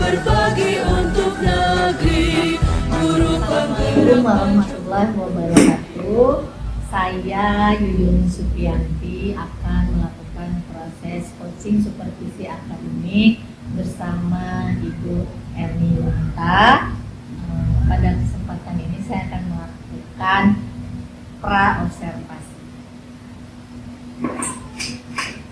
berbagi untuk negeri, guru Assalamualaikum warahmatullahi wabarakatuh. Saya Yuyun Supianti akan melakukan proses coaching supervisi akademik bersama Ibu Erni Wanta. Pada kesempatan ini saya akan melakukan pra-observasi.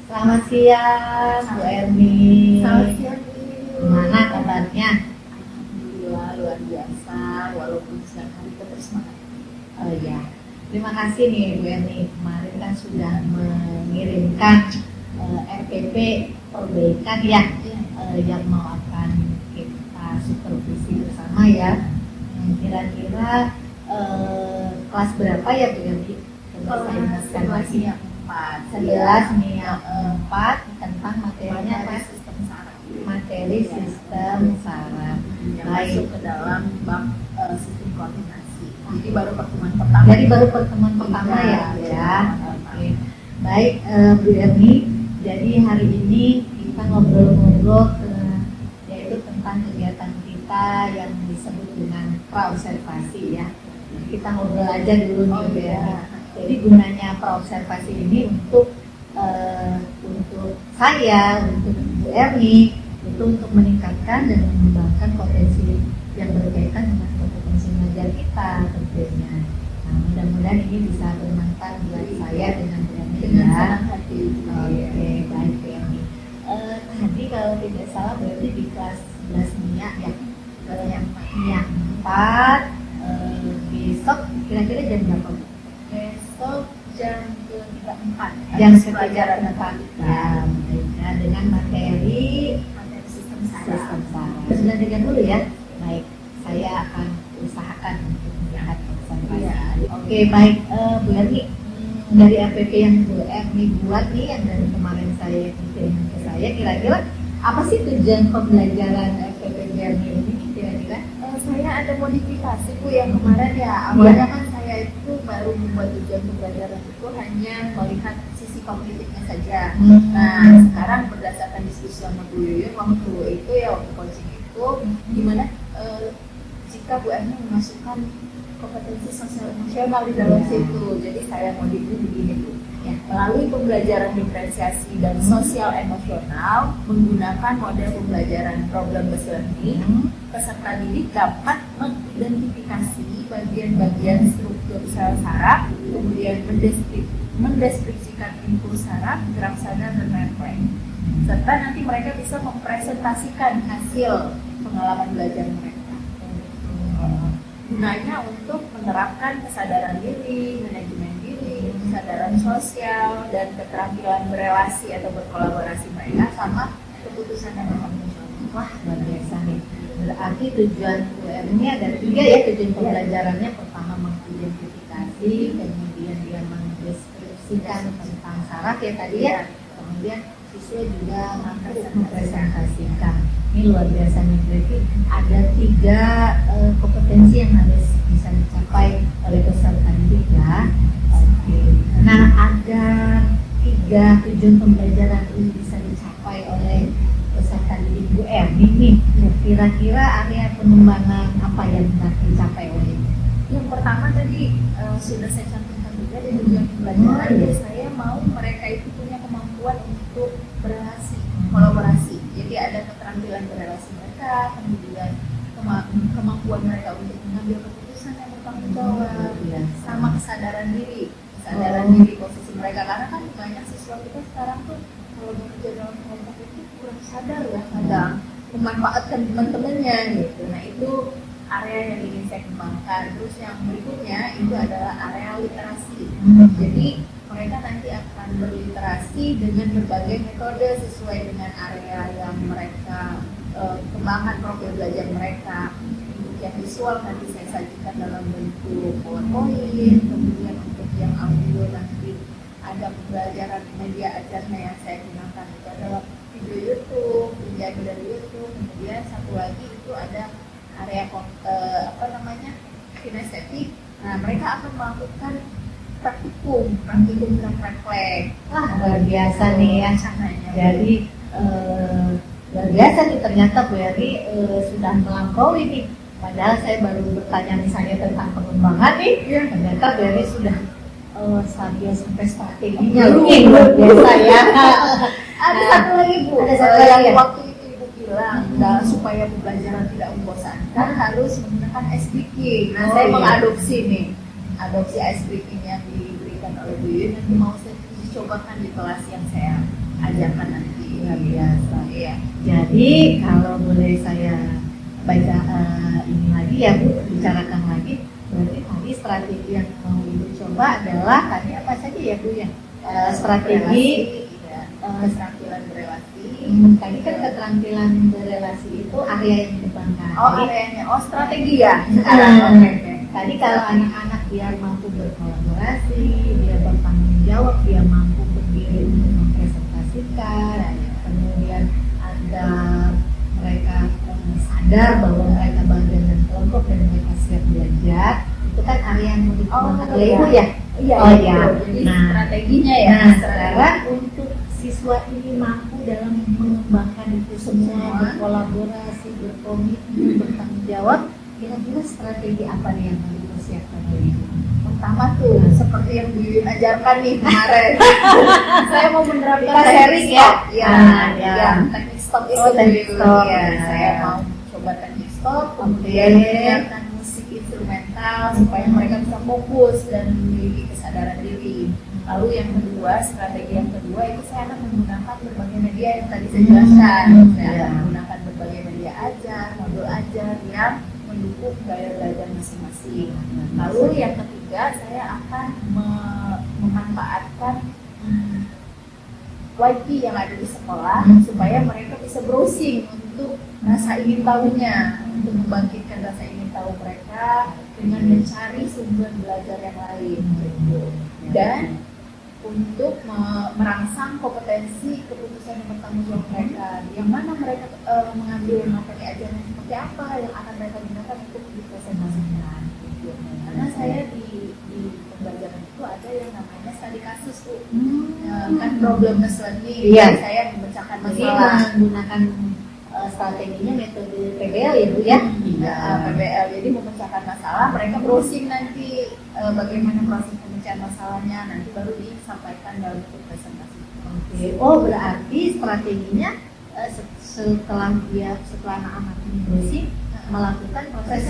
Selamat siang Bu Erni. Selamat siang Bu. Gimana kabarnya? Alhamdulillah luar biasa, walaupun siang hari tetap semangat. Oh ya, terima kasih nih Bu Erni. Kemarin kan sudah mengirimkan RPP perbaikan ya, yang mau akan kita supervisi bersama ya. Kira-kira kelas berapa ya Bu Erni? Kelas 11 nih yang 4 tentang materinya apa? Sistem saraf. Materi sistem saraf. Yang Baik. masuk ke dalam bab sistem koordinasi. Jadi baru pertemuan pertama. Jadi baru pertemuan pertama ya, Bu ya. Oke. Baik, Bu Erni. Jadi hari ini kita ngobrol-ngobrol yaitu tentang kegiatan kita yang disebut dengan pra-observasi ya. Kita ngobrol aja dulu nih, Bu Erni. Jadi gunanya pra-observasi ini untuk saya, untuk Bu Erni, itu untuk meningkatkan dan mengembangkan potensi yang berkaitan dengan kompetensi mengajar kita tentunya. Nah, mudah-mudahan ini bisa bermanfaat buat saya dengan Bu Erni Dengan ya. senang hati. Oke, baik Bu Erni. Tadi kalau tidak salah berarti di kelas 11 MIA ya. MIA 4 besok kira-kira jam berapa? Besok jam ke-4. Jam pelajaran 4 jam ya, dengan materi sistem sistem saraf. saraf. Sudah dengar dulu ya. Baik, saya akan usahakan untuk melihat observasi. Iya. Oke, baik Bu Erni. Dari APP yang Bu Erni buat nih, yang dari kemarin saya kirim ke saya, kira-kira apa sih tujuan pembelajaran APP Bu Erni ini kira-kira? Saya ada modifikasi Bu yang kemarin ya. Awalnya kan saya itu baru membuat tujuan pembelajaran itu hanya melihat sisi kognitifnya saja. Nah, sekarang berdasarkan diskusi sama Bu Yuyun waktu itu ya, waktu coaching itu, gimana jika Bu Erni memasukkan kompetensi sosial emosional di dalam situ. Jadi saya modifnya begini Bu. Ya, melalui pembelajaran diferensiasi dan sosial emosional menggunakan model pembelajaran problem based learning, peserta didik dapat mengidentifikasi bagian-bagian struktur sel saraf, kemudian mendeskripsikan impuls saraf, gerak sadar, dan refleks. Serta nanti mereka bisa mempresentasikan hasil pengalaman belajar mereka. Gunanya untuk menerapkan kesadaran diri, manajemen diri, kesadaran sosial, dan keterampilan berelasi atau berkolaborasi mereka sama keputusan dan emosional. Wah, luar biasa nih. Berarti tujuan Bu Erni ada 3 ya tujuan pembelajarannya. Pertama mengidentifikasi, kemudian dia mendeskripsikan tentang saraf ya tadi ya. Kemudian siswa juga mempresentasikan. Ini luar biasa nih, berarti ada 3 kompetensi yang harus bisa dicapai oleh peserta didik ya. Oke. Nah, ada 3 tujuan pembelajaran ini bisa dicapai oleh peserta didik Bu Erni nih. Kira-kira area pengembangan apa yang bisa dicapai oleh? Yang pertama tadi sudah saya cantumkan juga di tujuan pembelajaran. Iya. Saya mau mereka itu punya kemampuan untuk berelasi, kolaborasi. Jadi ada keterampilan berelasi mereka, kemudian kemampuan mereka untuk mengambil keputusan yang bertanggung jawab, sama kesadaran diri posisi mereka. Karena kan banyak siswa kita sekarang tuh kalau bekerja dalam kelompok itu kurang sadar ya, kadang memanfaatkan teman-temannya gitu. Nah itu area yang ingin saya kembangkan. Terus yang berikutnya itu adalah area literasi. Jadi mereka nanti akan berliterasi dengan berbagai metode sesuai dengan area yang mereka kembangkan profil belajar mereka. Untuk yang visual nanti saya sajikan dalam bentuk PowerPoint, kemudian untuk yang audio nanti ada pembelajaran media ajarnya yang saya gunakan itu adalah video YouTube, penjadi dari YouTube. Kemudian satu lagi itu ada area kinestetik. Nah mereka akan melakukan praktikum dan refleks. Wah, luar biasa nih ya. Caranya. Jadi luar biasa nih ternyata Bu Erni sudah melampaui nih. Padahal saya baru bertanya misalnya tentang pengembangan nih, ternyata Bu Erni sudah sampai strateginya luar biasa ya. Ada satu lagi Bu, Ada satu yang lagi ya? waktu itu Ibu bilang supaya pembelajaran tidak membosankan harus menggunakan ice breaking. Nah, Oh, saya iya. mengadopsi nih, adopsi ice breaking yang diberikan oleh Bu Yuyun, nanti mau saya dicobakan di kelas yang saya ajarkan nanti. Luar biasa. Iya. Jadi kalau boleh saya baca ini lagi ya Bu, bicarakan lagi. Berarti tadi strategi yang mau Ibu coba adalah tadi apa saja ya Bu ya? Strategi Keterampilan berelasi. tadi kan keterampilan berelasi itu area yang dikembangkan. Oh, Jadi, areanya. Oh, strategi ya. Nah, Oke. tadi kalau anak-anak biar mampu berkolaborasi, dia bertanggung jawab, dia mampu berdiri untuk mempresentasikan, kemudian ada mereka sadar bahwa mereka bagian dari kelompok dan mereka siap belajar, itu kan area yang mau dikembangkan oleh Ibu ya. Iya, Oh, iya. iya. Jadi Nah, strateginya ya. Nah, strategi. sekarang untuk siswa ini mampu dalam mengembangkan itu semua, berkolaborasi, berkomitmen, bertanggung jawab, kira-kira strategi apa nih yang harus dipersiapkan oleh Ibu? Pertama tuh seperti yang Bu Yuyun ajarkan nih kemarin. Saya mau menerapkan Kita sharing ya? Ya, Ya. yang teknik stop itu Oh, teknik Bu Yuyun. stop. Ya, Ya. saya mau coba teknik stop, kemudian Oke. mendengarkan musik instrumental supaya mereka bisa fokus dan memiliki kesadaran diri. Lalu yang kedua, strategi yang kedua itu saya akan menggunakan berbagai media yang tadi saya jelaskan. Saya Ya. akan menggunakan berbagai media ajar, modul ajar yang mendukung gaya belajar masing-masing. Lalu yang ketiga, saya akan memanfaatkan wifi yang ada di sekolah supaya mereka bisa browsing untuk rasa ingin tahunya, untuk membangkitkan rasa ingin tahu mereka dengan mencari sumber belajar yang lain. Gitu. Dan untuk merangsang kompetensi keputusan yang bertanggung jawab mereka, yang mana mereka mengambil materi ajaran seperti apa yang akan mereka gunakan untuk dipresentasikan. Gitu. Karena saya di pembelajaran itu ada yang namanya studi kasus tuh, kan problemless learning. Iya. Jadi saya memecahkan Jadi masalah. menggunakan strateginya metode PBL ya Bu ya? PBL, jadi memecahkan masalah, mereka browsing nanti bagaimana proses pemecahan masalahnya, nanti baru disampaikan dalam bentuk presentasi. Oke. Oh berarti strateginya setelah anak-anak ini browsing melakukan proses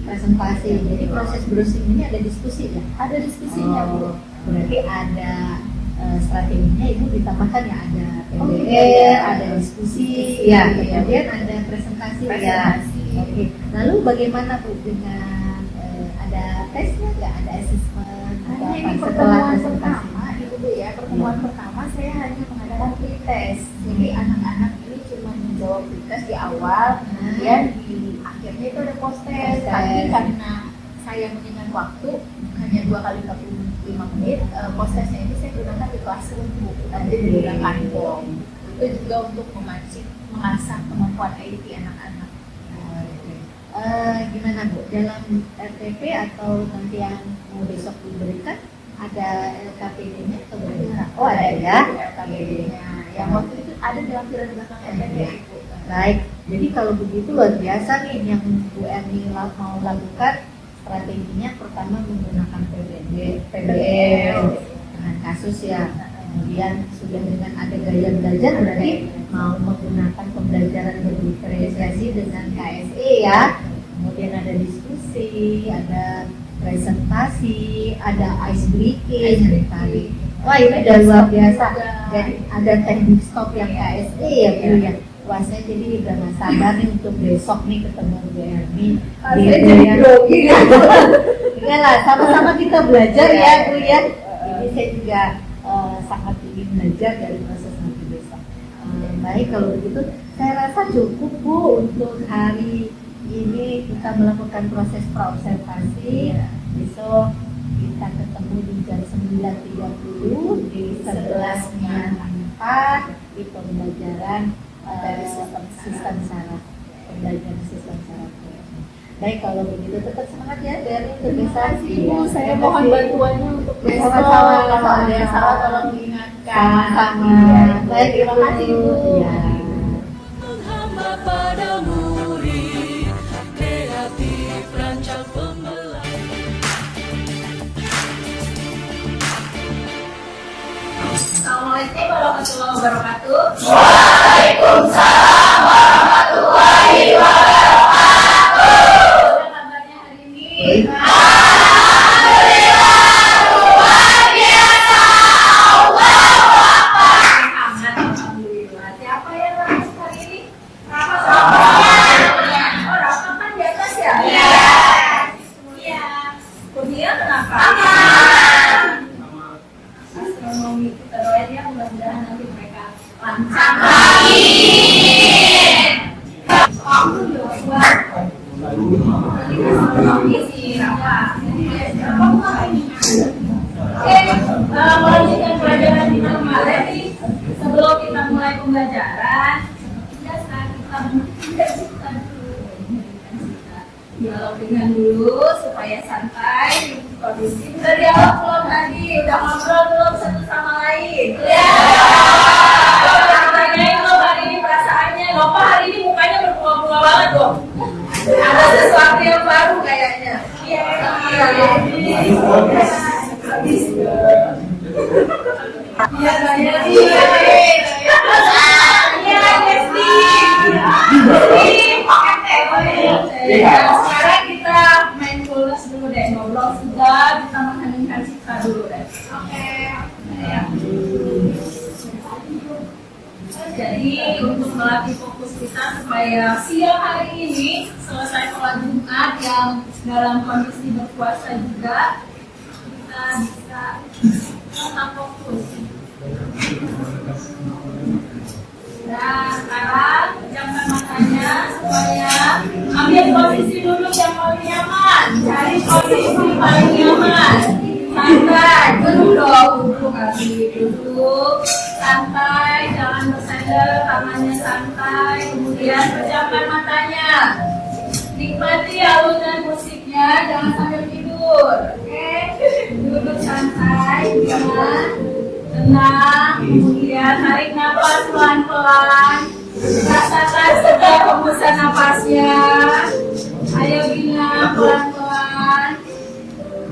presentasi. Jadi proses browsing ini ada diskusi ya? Ada diskusinya Bu. Oh, berarti ada strateginya Ibu ditambahkan ya, ada Oh, PBL, iya. ada diskusi, Iya. kemudian ada presentasi ya. Oke. Lalu bagaimana Bu dengan ada tesnya nggak? Ada assessment atau Hanya apa ini setelah pertemuan presentasi? pertama itu Bu ya, pertemuan pertama saya hanya mengadakan pretest. Jadi anak-anak ini cuma menjawab pretest di awal, kemudian di akhirnya itu ada post test. Tapi karena saya mengingat waktu hanya 2 kali 45 menit, post testnya ini saya gunakan di classroom Bu, nanti digunakan form. Itu juga untuk memancing, mengasah kemampuan IT anak-anak. Gimana Bu? Dalam RTP atau nanti yang mau besok diberikan ada LKPD-nya atau bagaimana? Oh ada ya. LKPD-nya. Yang waktu itu ada di lampiran belakang RTP Bu. Baik, jadi kalau begitu luar biasa nih yang Bu Erni mau lakukan strateginya. Pertama menggunakan PBL dengan kasus ya, kemudian sudah dengan ada gaya belajar berarti mau menggunakan pembelajaran berdiferensiasi dengan KSE ya, kemudian ada diskusi, ada presentasi, ada ice breaking tadi. Wah ini udah luar biasa. Jadi ada teknik stop yang KSE ya Bu ya. Wah saya jadi udah gak sabar nih untuk besok nih ketemu Bu Erni. Saya jadi grogi. Enggak lah, sama-sama kita belajar ya Bu ya. Jadi saya juga sangat ingin belajar dari proses nanti besok. Baik kalau begitu, saya rasa cukup Bu untuk hari ini kita melakukan proses praobservasi. Besok kita ketemu di jam 9.30 di 11.4 di pembelajaran dari sistem syarat, pembelajaran sistem syarat. Baik kalau begitu tetap semangat ya dari untuk besok. Ibu, saya mohon bantuannya untuk besok. Sama-sama. Kalau ada yang salah tolong diingatkan. Sama-sama. Iya, Baik, terima kasih Ibu. Ya. Assalamualaikum warahmatullahi wabarakatuh. Waalaikumsalam warahmatullahi wabarakatuh. Apa kabarnya hari ini? Alhamdulillah luar biasa. Allahu Akbar. Alhamdulillah. Siapa yang lulus hari ini? Oh, Rafa kan di atas ya? Iya. Iya. Kurnia kenapa? Astronomi kita doain ya, mudah-mudahan nanti mereka lancar. Amin. Astronomi sih Rafa. Oke, melanjutkan pelajaran kita kemarin nih. Sebelum kita mulai pembelajaran, kita dialog dengan dulu supaya santai, kondusif. Udah dialog belum tadi? Udah ngobrol belum satu sama lain? Ya. Tanyain lo hari ini perasaannya. Lopa hari ini mukanya berbunga-bunga banget loh. Ada sesuatu yang baru kayaknya. Iya. Sekarang kita mindfulness dulu deh, ngobrol sudah, kita mengheningkan cipta dulu deh. Oke. Jadi untuk melatih fokus kita supaya siang hari ini selesai sholat Jumat yang dalam kondisi berpuasa juga, kita bisa tetap fokus. Nah, sekarang pejamkan matanya supaya ambil posisi duduk yang paling nyaman. Cari posisi paling nyaman. Santai, duduk dong, duduk lagi, duduk. Santai, jangan bersandar, tangannya santai. Kemudian pejamkan matanya. Nikmati alunan musiknya, jangan sambil tidur. Oke, duduk santai, tenang, kemudian tarik nafas pelan-pelan. Rasakan setiap hembusan nafasnya. Ayo Gina, pelan-pelan.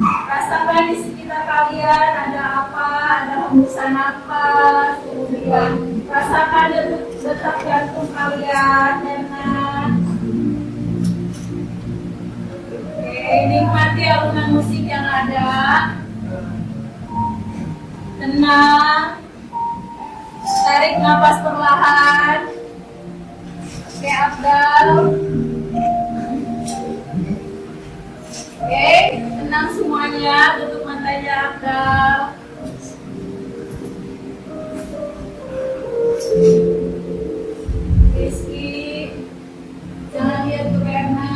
Rasakan di sekitar kalian ada apa, ada hembusan nafas. Kemudian rasakan detak jantung kalian, tenang. Oke, nikmati alunan musik yang ada. Tenang, tarik nafas perlahan. Oke, Abdal. Oke, tenang semuanya, tutup matanya Abdal. Rizky, jangan lihat ke Berna.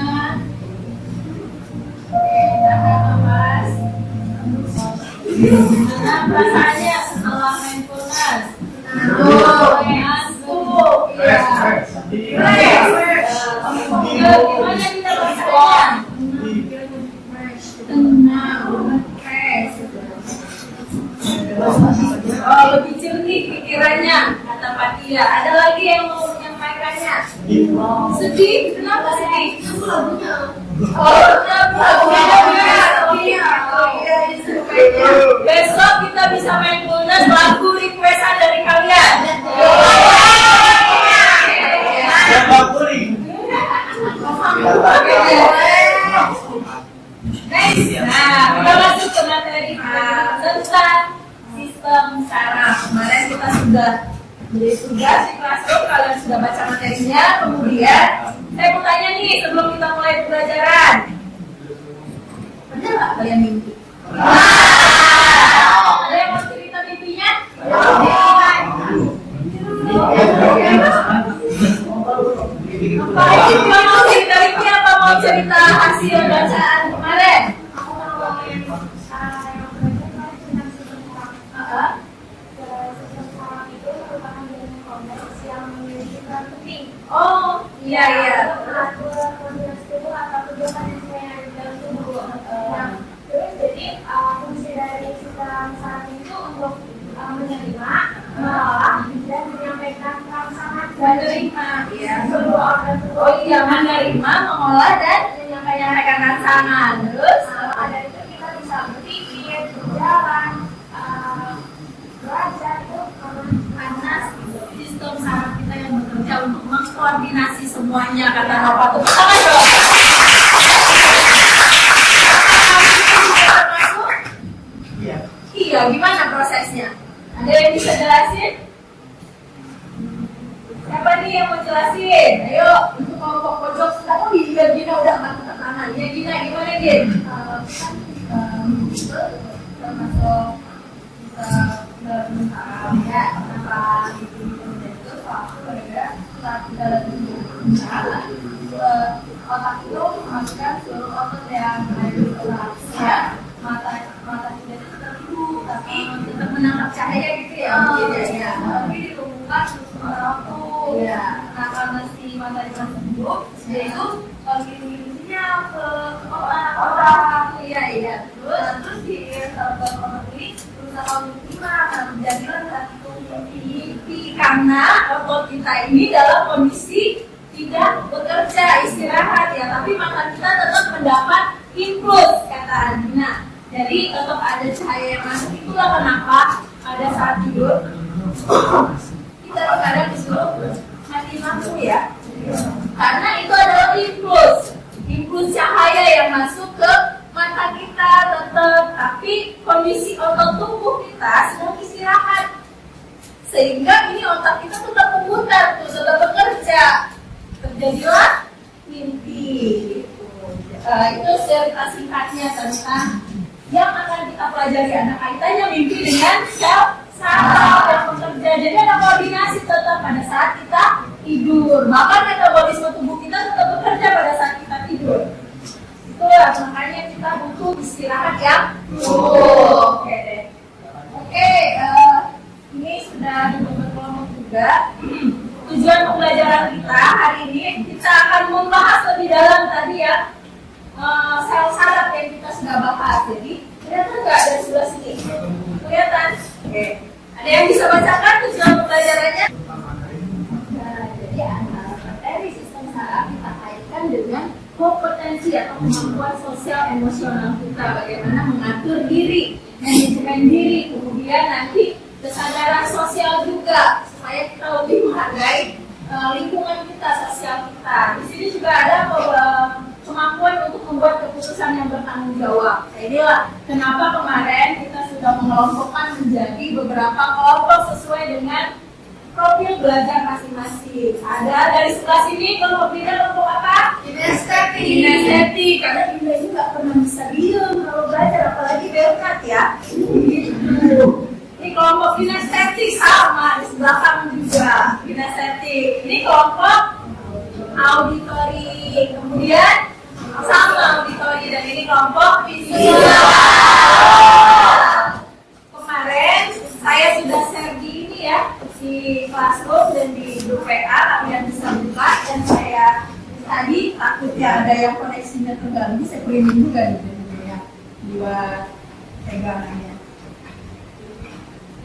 Oke, tahan nafas. Nah, perasaannya setelah mindfulness. Ngantuk. Gimana kita perasaannya? Tenang, fresh. Oh, lebih jernih pikirannya, kata Fatia. Ada lagi yang mau menyampaikannya? Sedih? Kenapa sedih? Oh, besok kita bisa mindfulness lagu requestan dari kalian. Nah, kita masuk ke materi tentang sistem saraf. Kemarin kita sudah beri tugas di classroom, kalian sudah baca materinya. Kemudian saya mau tanya nih sebelum kita mulai pembelajaran, pernah nggak kalian mimpi? Ada yang mau cerita mimpinya? Mau cerita mimpi apa mau cerita hasil bacaan kemarin? Oh, iya. Jadi fungsi dari sistem saraf itu untuk menerima, mengolah, dan menyampaikan rangsangan. Menerima, ya. Oh iya, menerima, mengolah dan menyampaikan rangsangan. Terus Dari itu kita bisa berpikir, berjalan, belajar itu semuanya kata Nova. Tepuk tangan dong. Iya, gimana prosesnya? Ada yang bisa jelasin? Siapa nih yang mau jelasin? Ayo, untuk kelompok pojok sudah kok Gina udah angkat tangan. Ya Gina, gimana Gin? Termasuk ya, kenapa itu gara-gara saat kita lagi berusaha otak itu memasukkan seluruh otot yang ada di otak ya, mata kita itu tertutup tapi tetap menangkap cahaya gitu ya mungkin ya, tapi ditemukan sesuatu waktu ya. Nah karena si mata itu tertutup dia itu gini-gininya ke orang iya terus di otak ini berusaha untuk jadilah satu mimpi karena otot kita ini dalam kondisi tidak bekerja istirahat ya, tapi mata kita tetap mendapat impuls kata Adina. Jadi tetap ada cahaya yang masuk. Itulah kenapa pada saat tidur kita kadang disuruh mati lampu ya, karena itu adalah impuls cahaya yang masuk ke mata kita tetap, tapi kondisi otot tubuh kita sedang istirahat, sehingga ini otak kita tetap memutar, tetap bekerja, terjadilah mimpi. Itu cerita singkatnya tentang yang akan kita pelajari. Ada kaitannya mimpi dengan sel saraf yang bekerja. Jadi ada koordinasi tetap pada saat kita tidur. Bahkan metabolisme tubuh kita tetap bekerja pada saat kita tidur. Itulah makanya kita butuh istirahat yang cukup. Oke deh. Oke, ini sudah berkelompok juga. Tujuan pembelajaran kita hari ini kita akan membahas lebih dalam tadi ya sel saraf yang kita sudah bahas. Jadi kelihatan nggak dari sebelah sini? Kelihatan? Oke. Ada yang bisa bacakan tujuan pembelajarannya? Nah, jadi dari sistem saraf kita kaitkan dengan kompetensi atau kemampuan sosial emosional kita, bagaimana mengatur diri, manajemen diri, kemudian nanti kesadaran sosial juga supaya kita lebih menghargai lingkungan kita, sosial kita. Di sini juga ada kemampuan untuk membuat keputusan yang bertanggung jawab. Inilah kenapa kemarin kita sudah mengelompokkan menjadi beberapa kelompok sesuai dengan profil belajar masing-masing. Ada dari sebelah sini kelompok Dinda kelompok apa? Kinestetik. Karena Dinda ini nggak pernah bisa diem kalau belajar, apalagi belkat ya. Ini kelompok kinestetik sama di sebelah kamu juga kinestetik. Ini kelompok auditori, kemudian sama auditori, dan ini kelompok visual. Kemarin saya sudah share di ini ya, di Classroom dan di grup PA, kalian bisa buka, dan saya tadi takutnya ada yang koneksinya terganggu, saya printing juga gitu ya, buat pegangannya.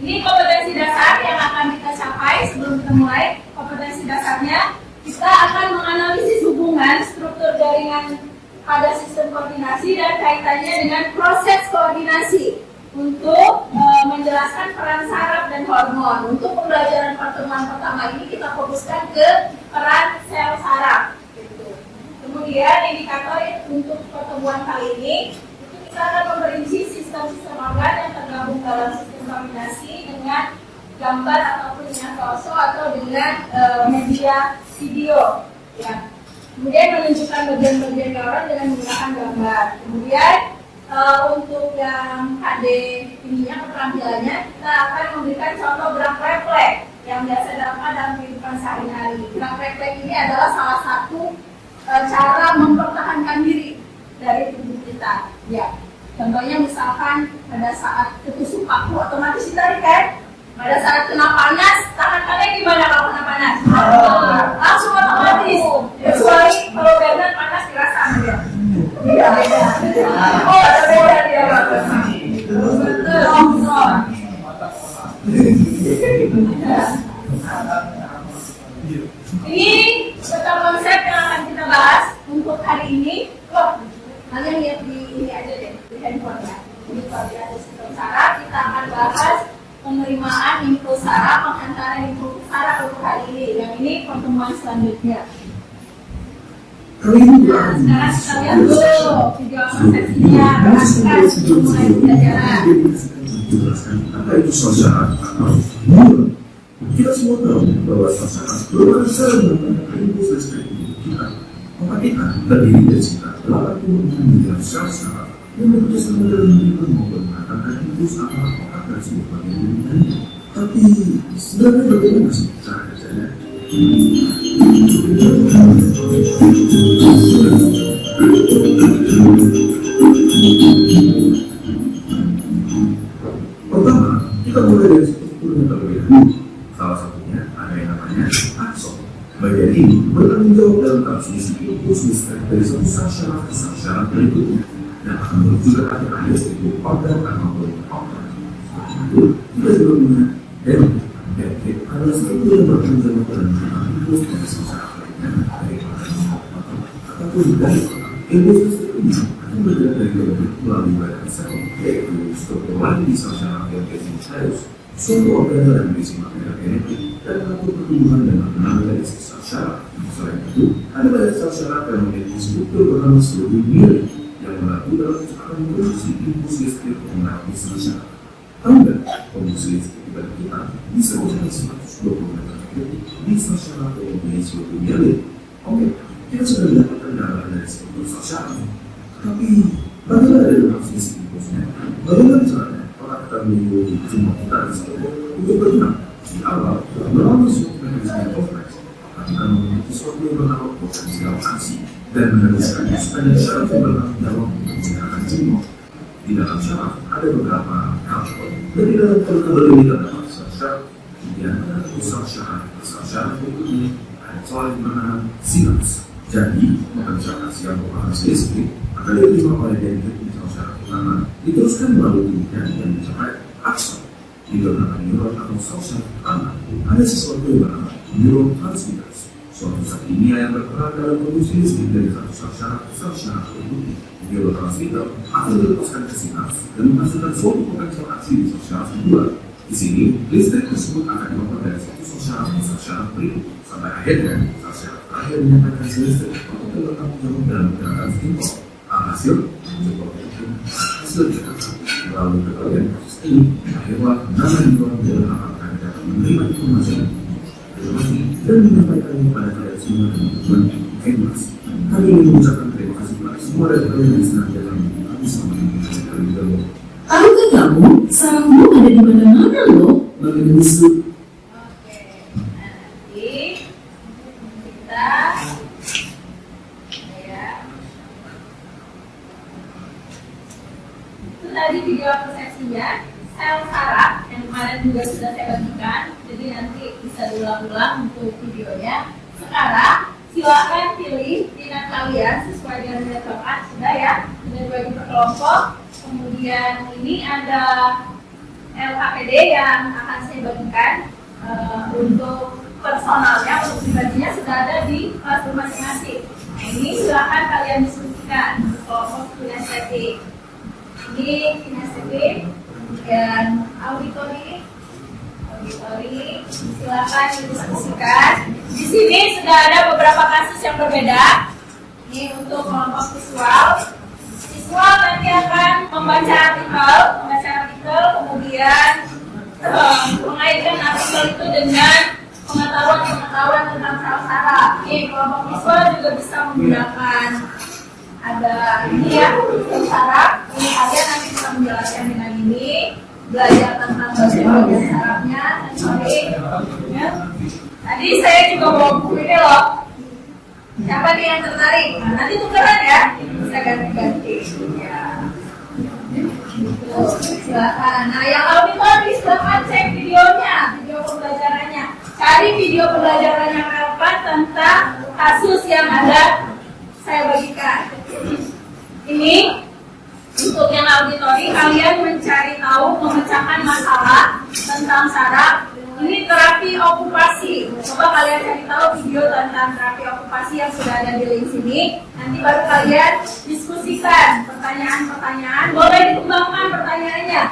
Ini kompetensi dasar yang akan kita capai. Sebelum kita mulai kompetensi dasarnya, kita akan menganalisis hubungan struktur jaringan pada sistem koordinasi dan kaitannya dengan proses koordinasi untuk menjelaskan peran saraf dan hormon. Untuk pembelajaran pertemuan pertama ini kita fokuskan ke peran sel saraf. Kemudian indikator untuk pertemuan kali ini kita akan memperinci sistem-sistem organ yang tergabung dalam sistem koordinasi dengan gambar ataupun dengan torso atau dengan media video. Ya. Kemudian menunjukkan bagian-bagian neuron dengan menggunakan gambar. Kemudian untuk yang HD ininya keterampilannya, kita akan memberikan contoh gerak refleks yang biasa dilakukan dalam kehidupan sehari-hari. Gerak refleks ini adalah salah satu cara mempertahankan diri dari tubuh kita. Ya, contohnya misalkan pada saat ketusuk paku otomatis ditarik kan? Pada saat kena panas, tangan kalian gimana kalau kena panas? Langsung otomatis. Kecuali kalau Bernard panas dirasa sama dia. Iya beda. Oh ada beda dia. Betul. Ini betul konsep yang akan kita bahas untuk hari ini. Loh, kalian lihat di ini aja deh, di handphone ya. Ini kalau ada sistem saraf, kita akan bahas penerimaan impuls saraf, penghantaran impuls saraf untuk hari ini. Yang ini pertemuan selanjutnya. Kali ini juga akan Sekarang kita lihat dulu video prosesinya, perhatikan sebelum mulai pembelajaran. menjelaskan apa itu syarat atau mural. Kita semua tahu bahwa syarat merupakan cara menggunakan impuls listrik tubuh kita. Otak kita terdiri dari sekitar 86 miliar sel-sel yang bekerja sama dalam mengirim maupun mengatakan impuls aparat otak dari sebuah bagian tubuhnya. Tapi sebenarnya bagaimana sih cara kerjanya? Pertama, kita mulai dari strukturnya terlebih dahulu. Salah satunya ada yang namanya akson. Bagian ini bertanggung jawab dalam transmisi impuls listrik dari satu sel-sel ke sel-sel berikutnya yang akan menuju ke akhir-akhir itu organ atau organ. Itu kita juga punya dendrit. Dendrit adalah struktur yang bertanggung jawab dalam menangani impuls dari sel-sel lainnya dari organ ataupun dari otak. Impuls listrik ini akan bergerak dari dendrit melalui badan sel, yaitu struktur lain di sel-sel yang nukleus, suatu organel yang berisi material genetik dan mengatur pertumbuhan dan perkembangan dari sel-sel. Selain itu, ada banyak sel-sel yang memiliki struktur bernama seluruh mirin yang membantu dalam menciptakan produksi impuls listrik mengenai sel-sel. Tahu nggak, produksi listrik di badan kita bisa mencapai 120 meter detik di sel-sel atau mempunyai seluruh mirin. Oke, kita sudah mendapatkan gambaran dari struktur sel-sel. Tapi, bagaimana dari transmisi impulsnya? Bagaimana caranya otak kita melindungi jumlah kita tersebut untuk bergerak? Di awal, melalui suatu mekanisme yang kompleks, otak kita memiliki sesuatu yang bernama potensial aksi dan menghabiskannya supaya syaraf yang bertanggung jawab untuk menggerakkan jumlah. Di dalam syaraf ada beberapa kabel, dan di dalam kabel ini terdapat sel-sel. Di antara sel-sel sel-sel berikutnya ada celah yang bernama sinaps. Jadi, potensial aksi yang merupakan listrik akan diterima oleh dendrit di sel-sel utama, diteruskan melalui tubuhnya dan mencapai akson. Di beberapa neuron atau sel-sel utama ada sesuatu yang bernama neurotransmitters, suatu zat kimia yang berperan dalam produksi listrik dari satu sel-sel ke sel-sel berikutnya. Neurotransmitter akan dilepaskan ke sinaps dan menghasilkan suatu potensial aksi di sel-sel kedua. Di sini, listrik tersebut akan dibawa dari satu sel-sel ke sel-sel berikutnya sampai akhirnya sel-sel terakhir menyampaikan listrik untuk bertanggung jawab dalam gerakan simbol. Hasil seperti itu hasil cetak melalui berbagai proses ini akhirnya nama neuron dalam akan dapat menerima informasi dan menyampaikannya kepada kalian semua dengan tujuan informasi. Kami ingin mengucapkan terima kasih kepada semua dari kalian yang senantiasa mengikuti sama kami dahulu. Tahukah kamu, sarangmu ada di mana-mana loh. Bagi musuh Oke, nanti kita ya. Itu tadi video prosesinya, sel saraf yang kemarin juga sudah saya bagikan. Jadi nanti bisa diulang-ulang untuk videonya. Sekarang silakan pilih minat kalian sesuai dengan minat bakat. Sudah ya, sudah dibagi per kelompok. Kemudian ini ada LKPD yang akan saya bagikan untuk personalnya, untuk pribadinya sudah ada di kelas masing-masing. Nah, ini silakan kalian diskusikan kelompok kinestetik. Ini kinestetik dan auditori silakan didiskusikan. Di sini sudah ada beberapa kasus yang berbeda. Ini untuk kelompok visual. Visual nanti akan membaca artikel, kemudian mengaitkan artikel itu dengan pengetahuan tentang sel saraf. Ini kelompok visual juga bisa menggunakan ada ini ya, sel saraf. Ini kalian nanti bisa menjelaskan dengan ini, belajar tentang bagian sarafnya, sensorik. Ya. Tadi saya juga bawa buku ini loh. Siapa nih yang tertarik? Nah, nanti tukeran ya, bisa ganti-ganti. Ya. Silakan. Nah, yang auditori silakan cek videonya, video pembelajarannya. Cari video pembelajaran yang relevan tentang kasus yang ada saya bagikan. Ini untuk yang auditori, kalian mencari tahu, memecahkan masalah tentang saraf. Ini terapi okupasi. Coba kalian cari tahu video tentang terapi okupasi yang sudah ada di link sini. Nanti baru kalian diskusikan pertanyaan-pertanyaan. Boleh dikembangkan pertanyaannya.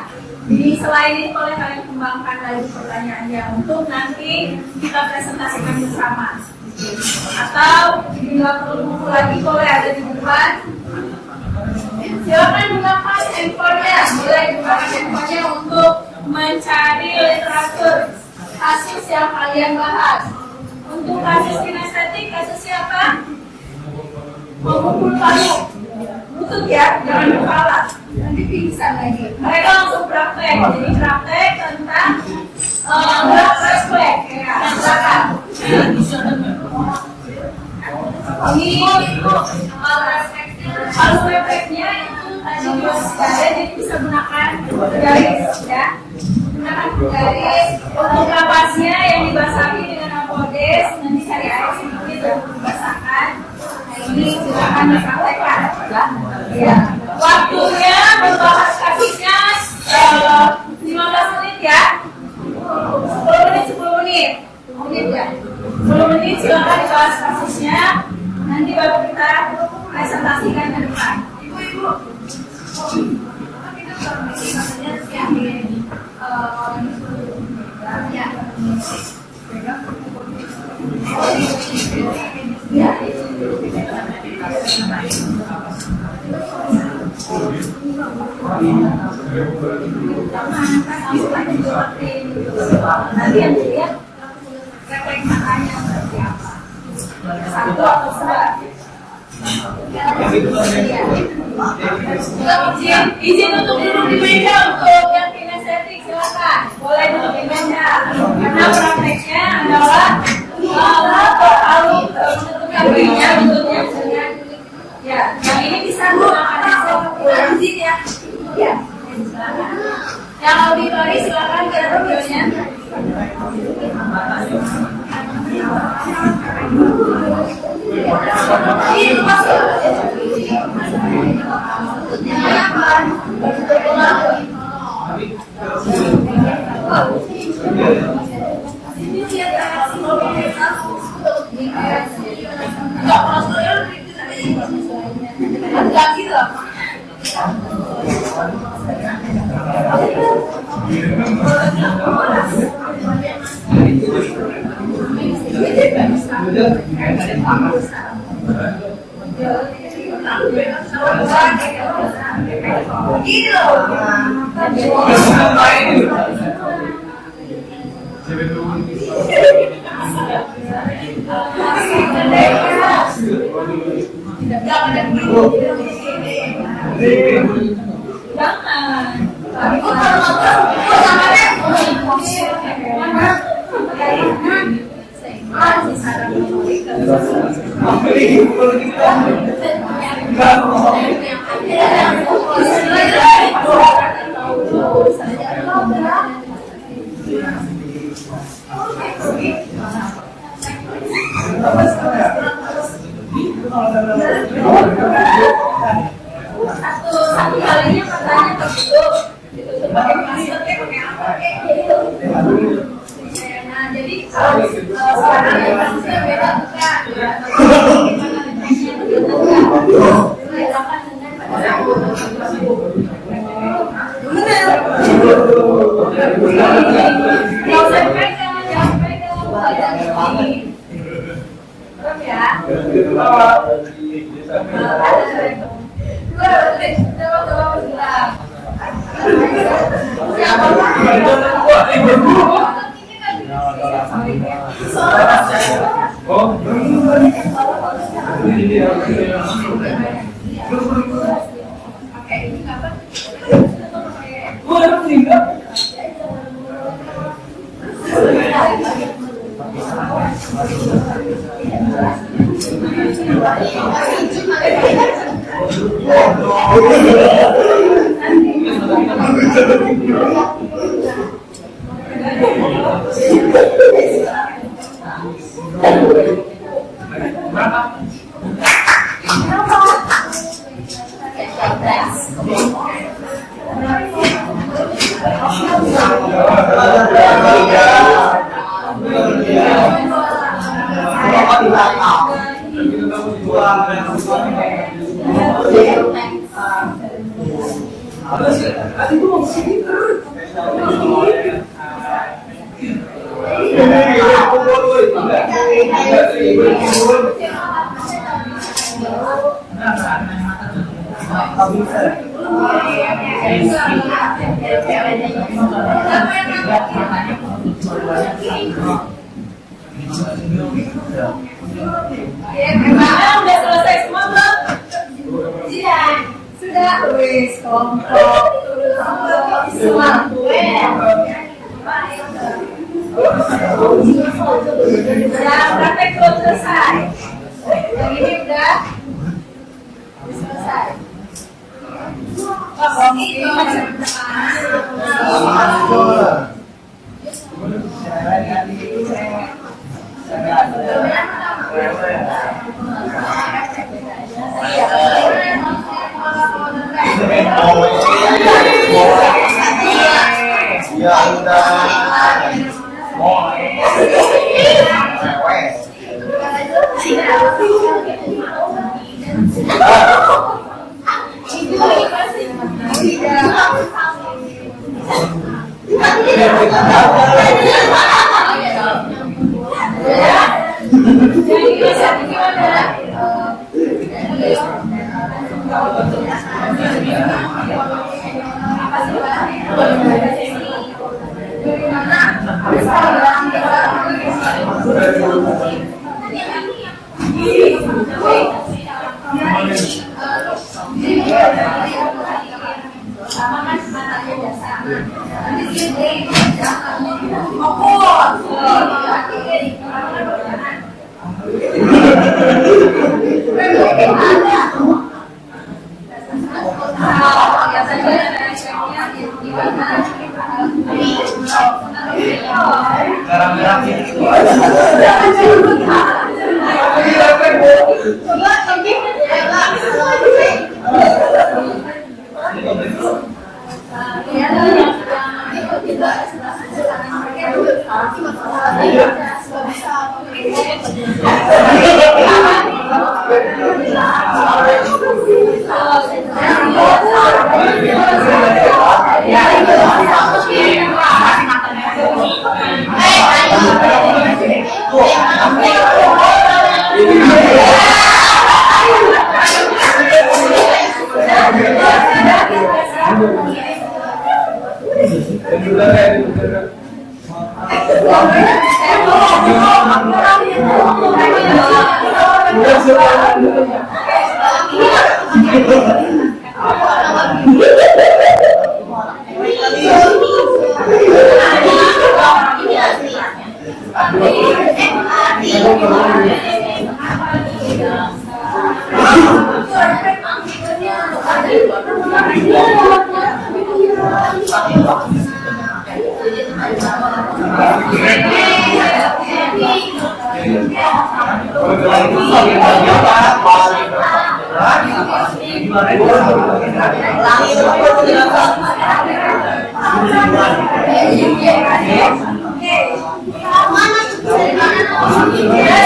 Jadi selain ini boleh kalian kembangkan lagi pertanyaannya untuk nanti kita presentasikan bersama. atau bila perlu buku lagi boleh ada di depan. Silakan gunakan handphonenya, boleh gunakan handphonenya untuk mencari literatur kasus yang kalian bahas. Untuk kasus kinestetik, kasusnya apa? Memukul palu. Lutut ya, jangan kepala. Nanti pingsan lagi. Mereka langsung praktek. Jadi praktek tentang gerak refleks. Ya, silakan. Ini palu refleksnya itu tadi ada, jadi bisa gunakan garis ya. Gunakan garis untuk kapasnya yang dibasahi dengan apodes, nanti cari air sedikit untuk dibasahkan. Ini silakan dipraktekkan ya. Waktunya membahas kasusnya 15 menit ya. 10 menit ya. 10 menit silakan dibahas kasusnya. Nanti baru kita presentasikan ke depan. Ibu-ibu. Nanti yang dilihat refleks matanya seperti apa. Satu atau dua. Izin untuk duduk di meja untuk yang kinestetik silakan. Boleh duduk di meja. Karena prakteknya adalah palu menutup kakinya, bentuknya dengan ya. Yang ini bisa menggunakan izin ya. Ya. Silakan. Yang auditori silakan ke videonya. Satu kalinya matanya tertutup, ditutup pakai masker pakai apa gitu. Nah jadi sekarang yang kasusnya beda bukan. Bedakan dengan pada jangan pegang. Terus ya. Udah selesai semua belum? Sudah. Wis kelompok Islam. Sudah praktek belum selesai. Yang ini udah selesai.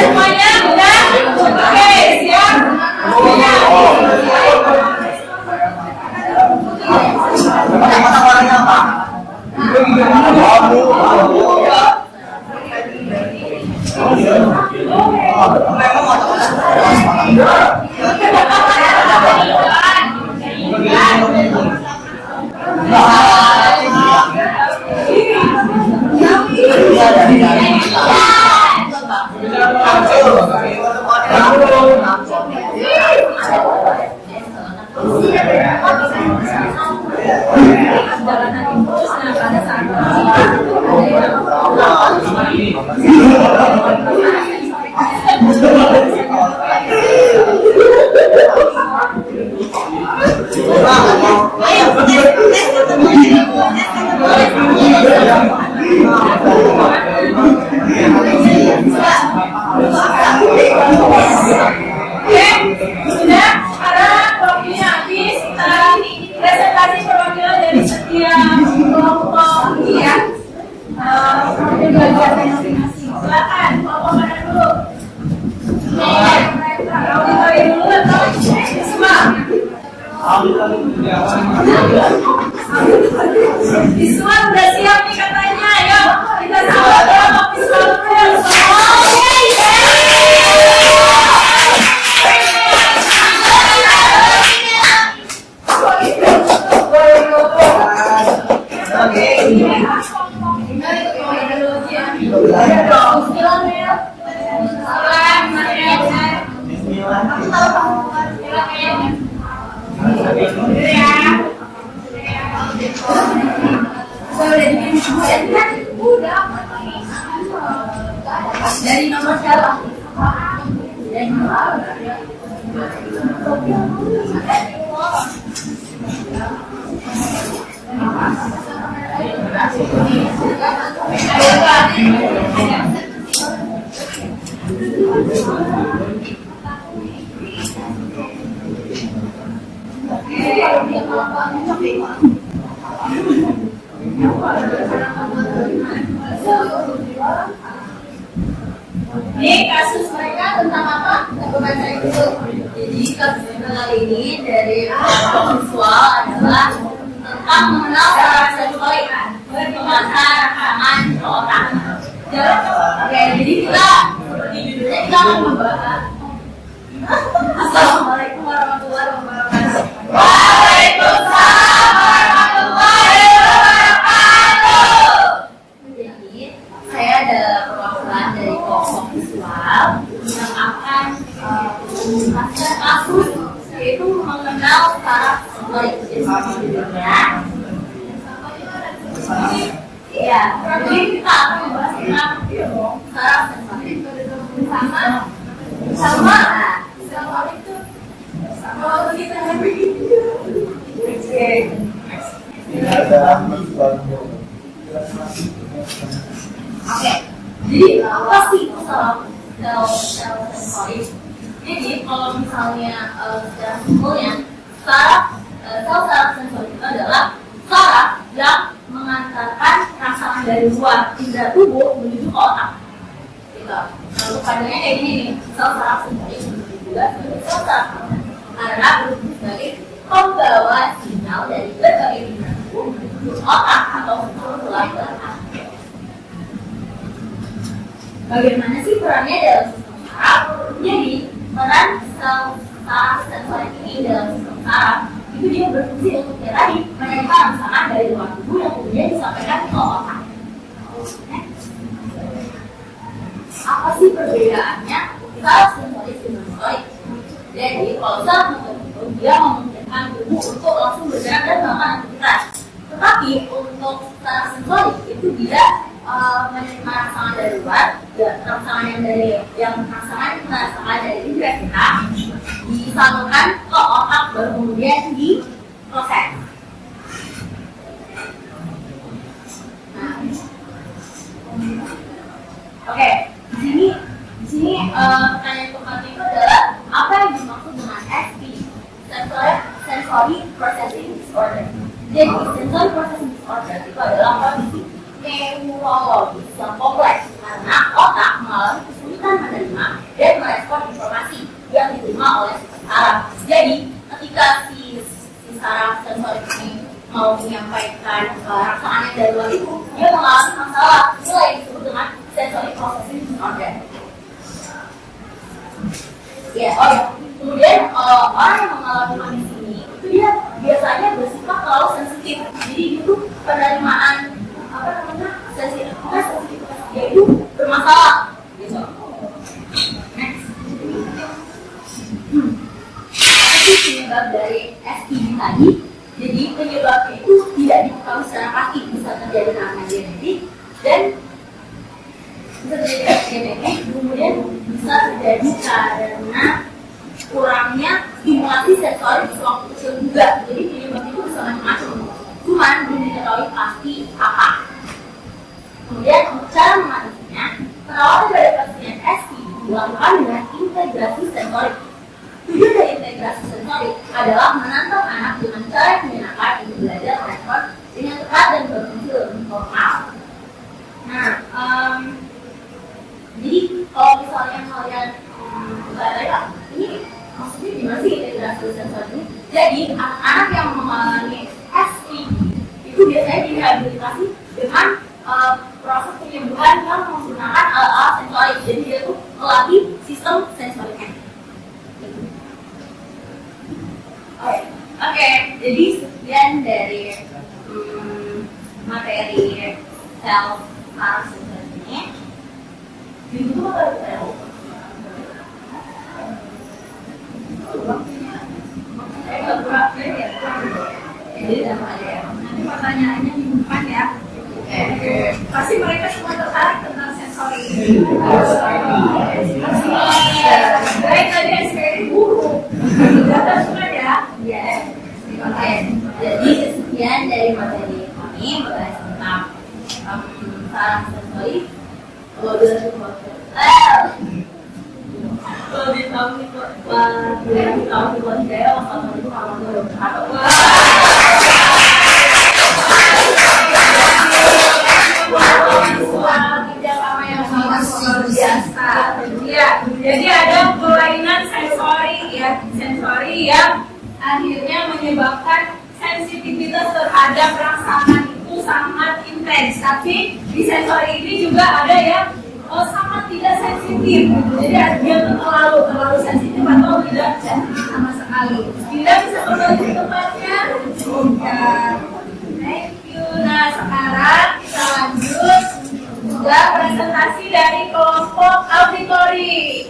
Semuanya udah? Oke, siap? Isma udah siap nih katanya, ayo kita sambut ya Isma dulu. Oke. Dari nomor siapa? Dari nomor ini kasus mereka tentang apa? Aku baca itu. Jadi kasus kali ini dari visual adalah tentang mengenal secara seksual bermata rekaman ke otak. Oke, jadi kita di judulnya kita akan membahas. Assalamualaikum warahmatullahi wabarakatuh. Waalaikumsalam warahmatullahi wabarakatuh. Jadi saya adalah perwakilan dari kelompok visual yang akan membahas kasus yaitu mengenal saraf sensorik. Iya, jadi kita akan membahas tentang saraf sensorik sama sensorik itu kalau kita begini. Oke. Oke, jadi apa sih sel sensorik? Jadi kalau misalnya secara simpelnya sel sensorik itu adalah saraf yang mengantarkan rangsangan dari luar indera tubuh menuju ke otak. Gitu. Lalu padanya kayak gini nih, sel saraf sensorik juga sebagai sel saraf karena berfungsi sebagai pembawa sinyal dari berbagai indera tubuh menuju otak atau seluruh tulang. Bagaimana sih perannya dalam sistem saraf? Jadi peran sel saraf sensorik ini dalam sistem saraf itu dia berfungsi untuk tadi menerima rangsangan dari luar tubuh yang kemudian disampaikan ke otak. Apa sih perbedaannya sel sensorik dengan motorik? Jadi kalau sel sensorik itu dia memungkinkan tubuh untuk langsung bergerak dan melakukan aktivitas. Tetapi untuk saraf sensorik itu dia menerima rangsangan dari luar, rangsangan dari indera kita disalurkan ke otak baru kemudian diproses. Nah, oke, di sini pertanyaan keempat itu adalah apa yang dimaksud dengan SP, sensory processing disorder. Jadi sensory processing disorder itu adalah kondisi neurologis yang kompleks karena otak mengalami kesulitan menerima dan merespon informasi yang diterima oleh sistem saraf. Jadi ketika si saraf sensorik ini mau menyampaikan rangsangannya dari luar itu, dia mengalami masalah. Inilah yang disebut dengan sensory processing disorder. Ya, kemudian orang yang mengalami kondisi ini itu dia biasanya bersifat terlalu sensitif. Jadi itu penerimaan sensitivitas dia itu bermasalah gitu. Next. Apa sih penyebab dari SPD tadi? Jadi penyebabnya itu tidak diketahui secara pasti, bisa terjadi karena genetik dan bisa terjadi genetik, kemudian bisa terjadi karena kurangnya stimulasi sensorik sewaktu kecil juga. Jadi penyebabnya itu bisa macam-macam. Cuman belum diketahui pasti apa. Kemudian untuk cara mengatasinya, perawatan pada pasien SPD dilakukan dengan integrasi sensorik. Tujuan dari integrasi sensorik adalah menantang anak dengan cara yang menyenangkan untuk belajar respon dengan tepat dan berfungsi lebih normal. Nah, jadi kalau misalnya kalian bertanya, ini maksudnya gimana sih integrasi sensorik ini? Jadi anak-anak yang mengalami SPD itu biasanya direhabilitasi dengan proses penyembuhan yang menggunakan alat-alat sensorik. Jadi dia tuh melatih sistem sensoriknya. Oke, jadi sekian dari materi sel saraf sel ini ditutup atau ditutup? Jadi nanti pertanyaannya di depan ya. Pasti mereka semua tertarik tentang sensori ini. Baik, tadi SPI guru. Data semua ya. Yes. Oke. Jadi sekian dari materi kami membahas tentang saraf sensori. Lebih tahu itu saya wassalamualaikum warahmatullahi wabarakatuh. Jadi ada kelainan sensori yang akhirnya menyebabkan sensitivitas terhadap rangsangan itu sangat intens. Tapi di sensori ini juga ada yang sangat tidak sensitif. Jadi dia terlalu sensitif atau tidak sensitif sama sekali. Tidak bisa berbagi tempatnya. Thank you. Nah sekarang kita lanjut juga presentasi dari kelompok auditori.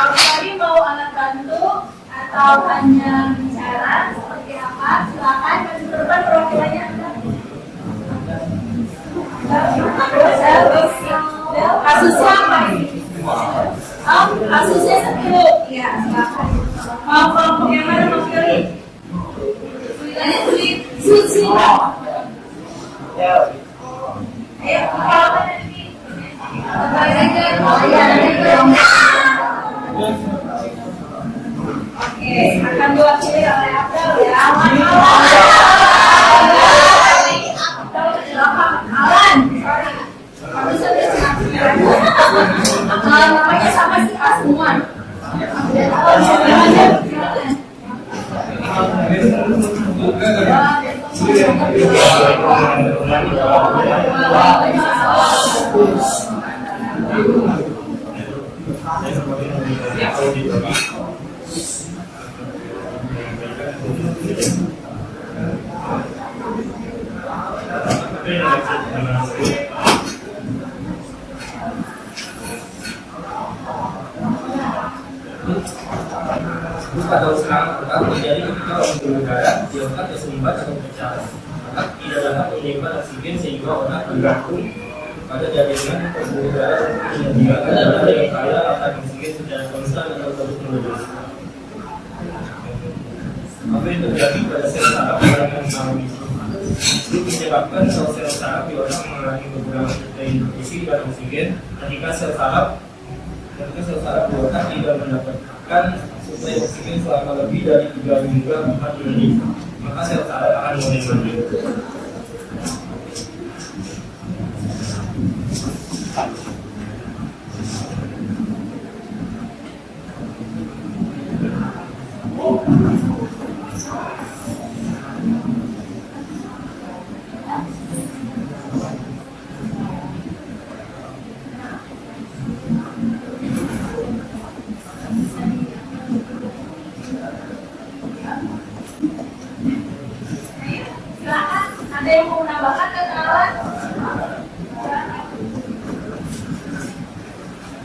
Auditori mau alat bantu atau hanya bicara seperti apa? Silakan maju ke depan perwakilannya. Kasusnya apa ini? Kasusnya sepuluh. Ya, silakan. Mau kelompok yang mana mau pilih? Tulisannya sulit. Ayo, kelompok ini. Oke, akan diwakili oleh Abdul ya. Alan, namanya sama si A semua. Pada usaha terjadi ketika pembuluh darah diangkat keselimbat atau pecah, maka tidak dapat menyimpan oksigen sehingga otak tergantung pada jaringan pembuluh darah yang diangkat darah yang kaya akan oksigen secara konstan atau terus menerus. Apa yang terjadi pada sel saraf yang mengalami itu menyebabkan sel saraf di otak mengalami beberapa intervensi dan oksigen ketika sel saraf di otak tidak mendapatkan suplai oksigen selama lebih dari 3 hingga 4 menit, maka sel saraf akan mulai mati. Ada yang mau menambahkan kenalan?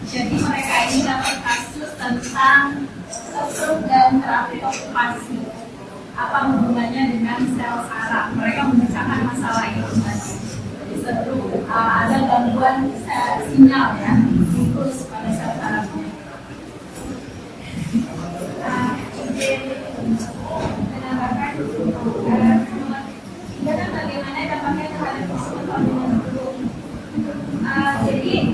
Jadi mereka ini dapat kasus tentang stroke dan terapi okupasi. Apa hubungannya dengan sel saraf? Mereka memecahkan masalah itu tadi. Jadi stroke ada gangguan sinyal ya, impuls pada sel sarafnya. Dan bagaimana dampaknya terhadap psikologi jadi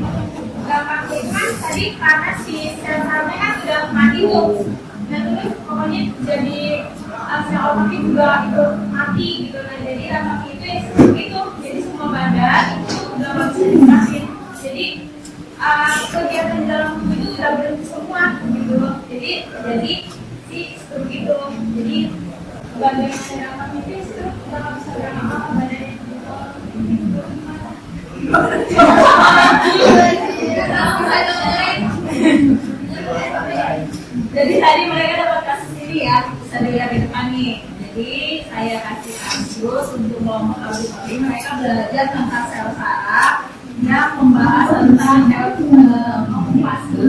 dampaknya itu kan tadi karena si sel sarafnya kan sudah mati tuh, dan terus pokoknya jadi sel otaknya juga itu mati gitu. Nah jadi dampaknya itu yang seperti itu, jadi semua badan itu udah nggak bisa dikasih. Jadi kegiatan di dalam tubuh itu udah berhenti semua gitu. Jadi si seperti itu. Jadi bagaimana dampaknya itu udah nggak bisa berapa badannya Jadi tadi mereka dapat kasus ini ya, bisa dilihat di depan nih. Jadi saya kasih kasus Terus untuk kelompok auditory mereka belajar tentang sel saraf yang membahas tentang okupasi.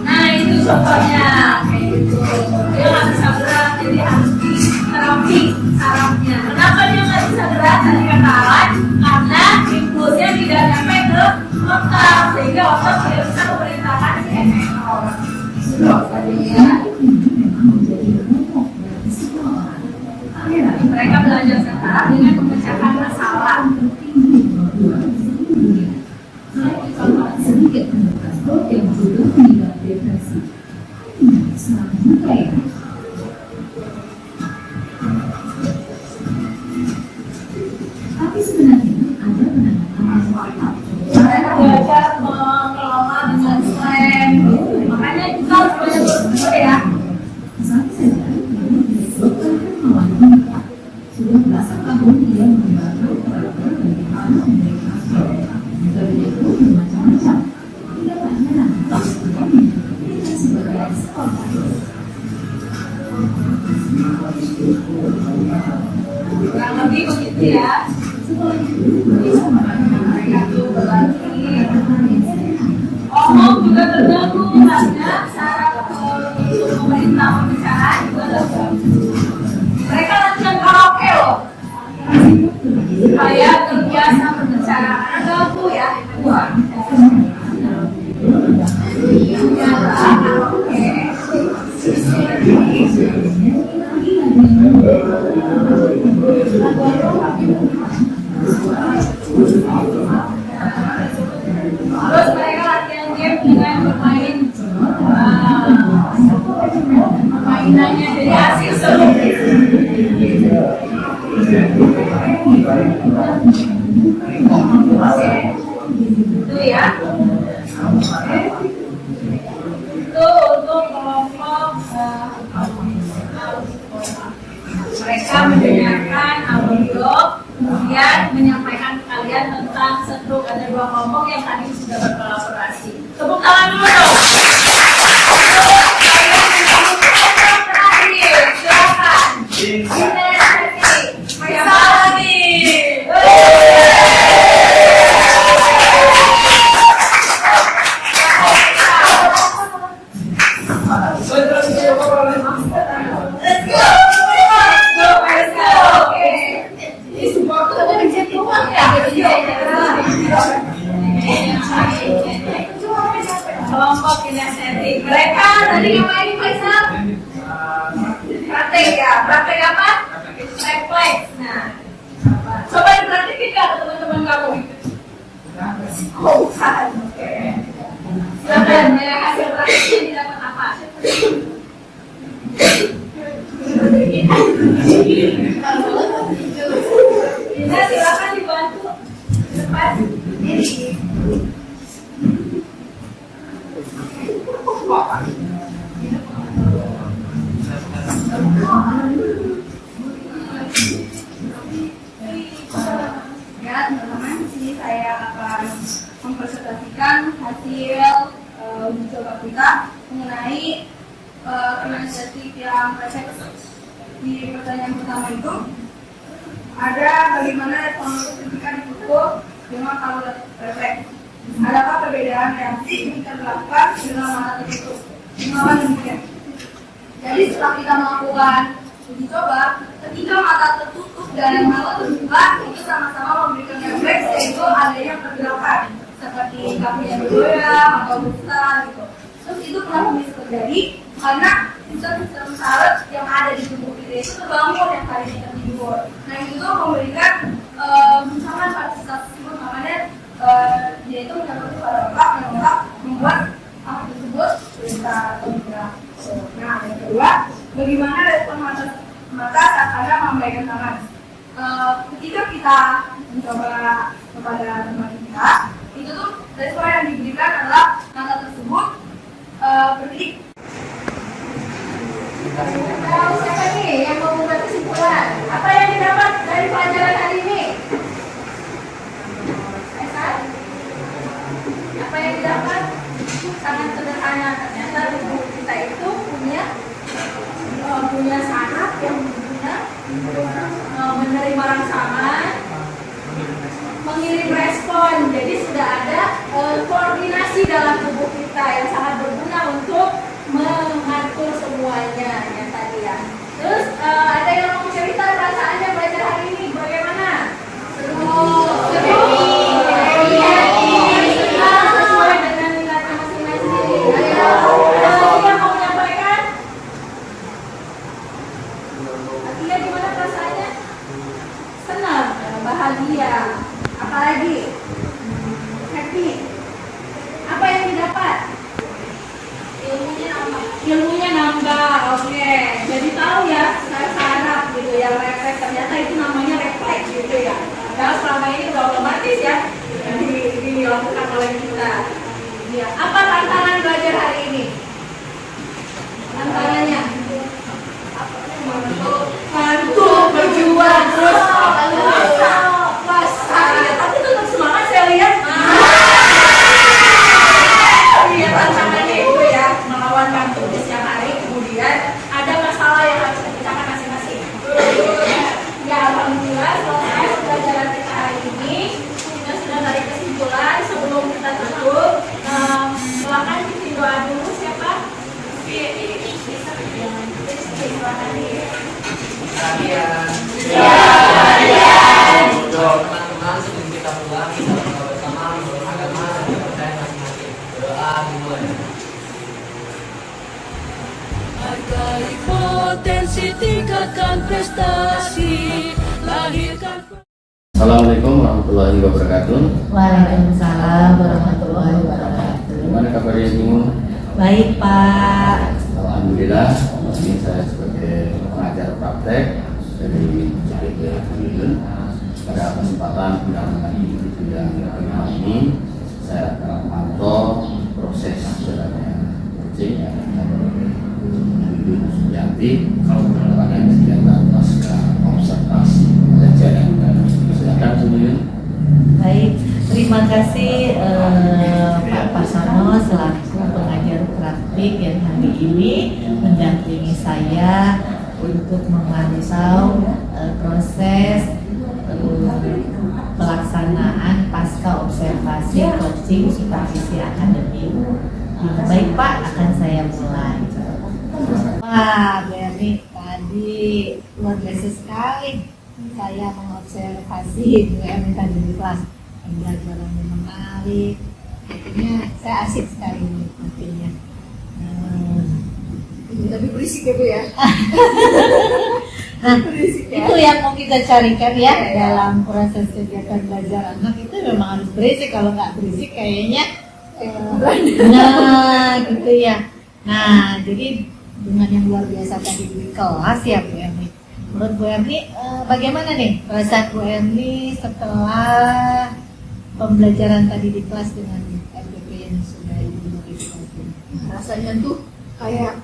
Nah itu contohnya kayak gitu. Dia nggak bisa gerak, jadi harus diterapi sarafnya. Kenapa dia nggak bisa gerak? Tadi kata Alan, karena impulsnya tidak sampai ke otak, sehingga otak tidak bisa memerintahkan si efektor. Mereka belajar saraf dengan memecahkan masalah. Sedikit menekan stroke yang juga menyebabkan depresi. Selanjutnya ya. Tapi sebenarnya ada penanganan manfaat. Mereka belajar mengelola dengan slang. Makanya kita harus belajar berpikir ya. Sampai saja dokter Hermawan Putra sudah belasan tahun ia membantu keluarga bagaimana menerima stroke. Metodenya pun bermacam-macam. Tidak tak heran dia menyebutnya sebagai stroke. Kurang lebih begitu ya. Setelah itu mereka Itu berarti omong juga terganggu karena saraf untuk pemerintah pembicaraan juga terganggu. Mereka latihan karaoke loh supaya terbiasa berbicara karena ganggu ya. Wah. Terus mereka latihan game dengan bermain mainannya jadi asik seru. Itu ya. Itu untuk kelompok mereka mendengarkan audio kemudian menyampaikan ke kalian tentang stroke. Ada dua kelompok yang tadi sudah berkolaborasi. Tepuk tangan dulu dong. Terakhir, silakan. Kelompok kinestetik. Mereka tadi ngapain nih Faisal? Praktek ya. Praktek apa? Refleks. Nah, coba dipraktekin nggak ke teman-teman kamu? Oh, bukan. Oke. Silakan. Ya, hasil prakteknya didapat apa? Ina, silakan dibantu. Depan. Ini. Ya, teman-teman, di sini saya akan mempresentasikan hasil uji coba kita mengenai kinestetik yang refleks. Di pertanyaan pertama itu ada bagaimana respon ketika dipukul dengan kalori refleks. Adakah perbedaan reaksi jika dilakukan dengan mata tertutup? Mengapa demikian? Jadi setelah kita melakukan uji coba, ketika mata tertutup dan mata terbuka itu sama-sama memberikan refleks, yaitu adanya pergerakan seperti kaki yang bergoyang atau berputar gitu. Terus itu kenapa bisa terjadi? Karena sistem saraf yang ada di tubuh kita itu terbangun yang tadi kita tidur. Nah itu memberikan misalkan partisipasi tersebut, makanya dia itu mencapai pada otak yang otak membuat apa tersebut bisa bergerak. Nah yang kedua, bagaimana respon mata saat Anda memberikan tangan? Ketika kita mencoba kepada teman kita, itu tuh respon yang diberikan adalah mata tersebut berdiri. Siapa nih yang mau membuat kesimpulan? Apa yang didapat dari pelajaran hari ini? Apa yang didapat? Sangat sederhana, ternyata menerima rangsangan, mengirim respon. Jadi sudah ada koordinasi dalam tubuh kita yang sangat berguna untuk mengatur semuanya ya tadi ya. Terus ada yang mau cerita perasaannya belajar hari ini bagaimana? Seru, sesuai dengan minatnya masing-masing. Ada yang mau menyampaikan? Atia gimana perasaannya? Senang, bahagia. Apalagi? Happy. Apa yang didapat? Ilmunya nambah, oke. Jadi tahu ya, saya harap gitu ya, refleks ternyata itu namanya refleks gitu ya. Karena selama ini udah otomatis ya dilakukan oleh kita. Ya. Apa tantangan belajar hari ini? Tantangannya? Ngantuk, berjuang, terus puasa. Tapi tetap semangat saya lihat. Iya, tantangannya itu ya melawan ngantuk di siang hari. Kemudian ada masalah yang harus dipecahkan masing-masing. Ya, alhamdulillah selesai pembelajaran kita hari ini. Kita sudah tarik kesimpulan. Sebelum kita tutup, silakan bikin doa dulu siapa? Silakan nih. Teman-teman sebelum kita pulang kita berdoa bersama menurut agama dan kepercayaan masing-masing. Berdoa dimulai. Hargai potensi, tingkatkan prestasi, lahirkan. Assalamualaikum warahmatullahi wabarakatuh. Waalaikumsalam warahmatullahi wabarakatuh. Gimana kabarnya semua? Baik Pak. Alhamdulillah. Ini saya sebagai pengajar praktek dari CPT Union. Pada kesempatan undangan yang kelima ini, saya akan memantau proses jalannya coaching Sujanti pada kegiatan pasca observasi pelajaran. Silakan Sumiun. Baik, terima kasih Pak Pasano selaku pengajar praktik yang hari ini mendampingi saya untuk memantau proses pelaksanaan pasca observasi coaching supervisi akademik. Baik Pak, akan saya mulai. Wah, Berni tadi luar biasa sekali. Saya mengobservasi Bu Erni tadi di kelas. Pembelajarannya menarik. Artinya saya asik sekali menikmatinya. Tapi berisik ya Bu ya. Nah, itu yang mau kita carikan ya dalam proses kegiatan belajar anak itu memang harus berisik. Kalau nggak berisik kayaknya nah gitu ya. Nah, jadi dengan yang luar biasa tadi di kelas ya Bu Erni. Menurut Bu Erni, bagaimana nih perasaan Bu Erni setelah pembelajaran tadi di kelas dengan RPP yang sudah Ibu berikan? Rasanya tuh kayak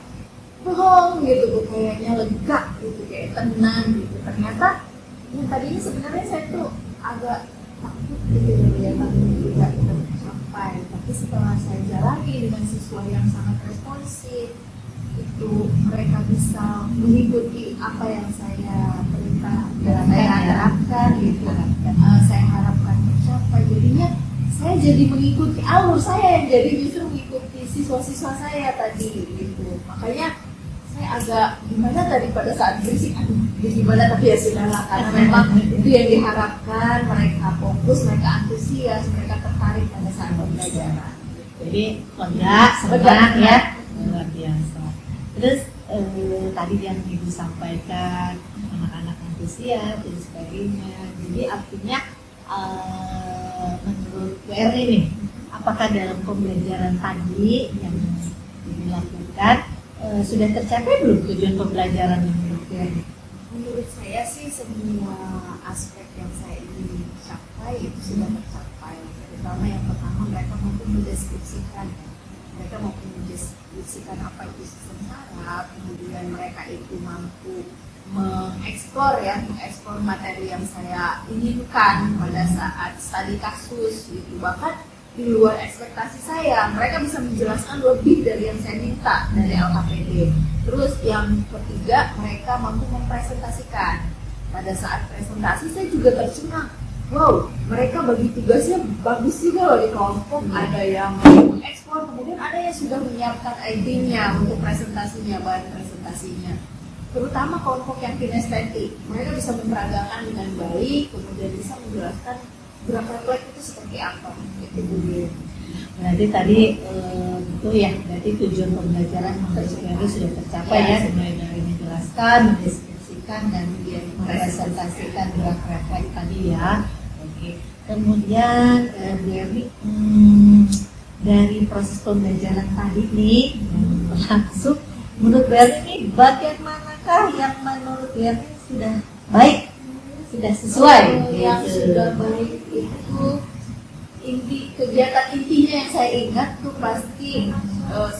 bohong gitu Bu, kayaknya lega gitu, kayak tenang gitu. Ternyata yang tadinya sebenarnya saya tuh agak takut gitu ya, takut juga kita sampai. Tapi setelah saya jalani dengan siswa yang sangat responsif, itu mereka bisa mengikuti apa yang saya perintah dan saya harapkan gitu. Saya harapkan tercapai. Jadinya saya jadi mengikuti alur saya yang jadi justru mengikuti siswa-siswa saya tadi gitu. Makanya saya agak gimana tadi pada saat berisik, aduh gimana, tapi ya sudahlah karena memang itu yang diharapkan. Mereka fokus, mereka antusias, mereka tertarik pada saat pembelajaran. Jadi lega, semangat ya, luar biasa. Terus tadi yang Ibu sampaikan anak-anak antusias dan sebagainya. Jadi artinya menurut Bu Erni nih, apakah dalam pembelajaran tadi yang dilakukan sudah tercapai belum tujuan pembelajaran yang menurut Bu Erni? Menurut saya sih semua aspek yang saya ingin capai itu sudah tercapai. Terutama yang pertama, mereka mampu mendeskripsikan apa itu sistem saraf. Kemudian mereka itu mampu mengeksplor materi yang saya inginkan pada saat studi kasus gitu. Bahkan di luar ekspektasi saya, mereka bisa menjelaskan lebih dari yang saya minta dari LKPD. Terus yang ketiga, mereka mampu mempresentasikan. pada saat presentasi saya juga tercengang. Wow, mereka bagi tugasnya bagus juga loh di kelompok. Ada yang mengekspor, kemudian ada yang sudah menyiapkan ID-nya untuk presentasinya, bahan presentasinya. Terutama kelompok yang kinestetik, mereka bisa memeragakan dengan baik, kemudian bisa menjelaskan gerak refleks itu seperti apa. Itu dulu. Berarti tadi itu ya, berarti tujuan pembelajaran Mempelajari sudah tercapai ya, mulai dari menjelaskan, mendeskripsikan, dan merepresentasikan gerak refleks tadi ya. Oke. Kemudian Bu Erni, dari proses pembelajaran tadi nih langsung, menurut Bu Erni nih bagian manakah yang menurut Bu Erni sudah baik, sudah sesuai? Yang sudah baik itu kegiatan intinya yang saya ingat tuh pasti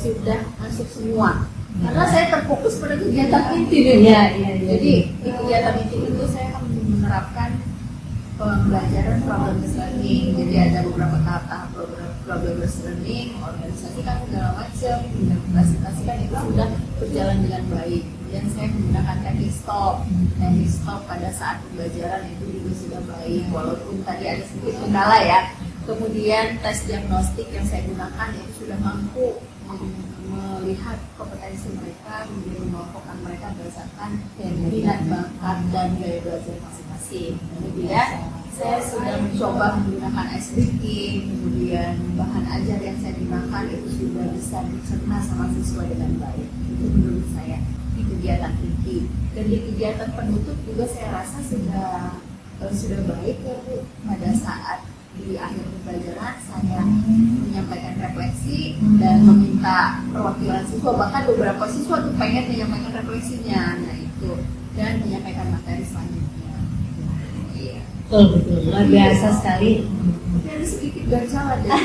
sudah masuk semua. Karena saya terfokus pada kegiatan inti deh. Iya. Jadi di kegiatan inti itu saya akan menerapkan pembelajaran problem-based learning. Jadi ada beberapa tahap-tahap problem-based learning, organisasikan segala macam, implementasikan itu sudah berjalan dengan baik. Dan saya menggunakan teknik stop pada saat pembelajaran itu juga sudah baik, walaupun tadi ada sedikit kendala ya. Kemudian tes diagnostik yang saya gunakan itu sudah mampu melihat kompetensi mereka, mengelompokkan mereka berdasarkan minat bakat dan gaya belajar masing-masing. Kemudian saya sudah mencoba menggunakan SBK, kemudian bahan ajar yang saya gunakan itu sudah bisa dicerna sama siswa dengan baik. Itu menurut saya di kegiatan inti. Dan di kegiatan penutup juga saya rasa sudah baik ya Bu. Pada saat di akhir pembelajaran saya menyampaikan refleksi dan meminta perwakilan siswa, bahkan beberapa siswa tuh pengen menyampaikan refleksinya, nah itu, dan menyampaikan materi selanjutnya. Iya. Betul, luar biasa sekali. Ada sedikit ganjalan deh.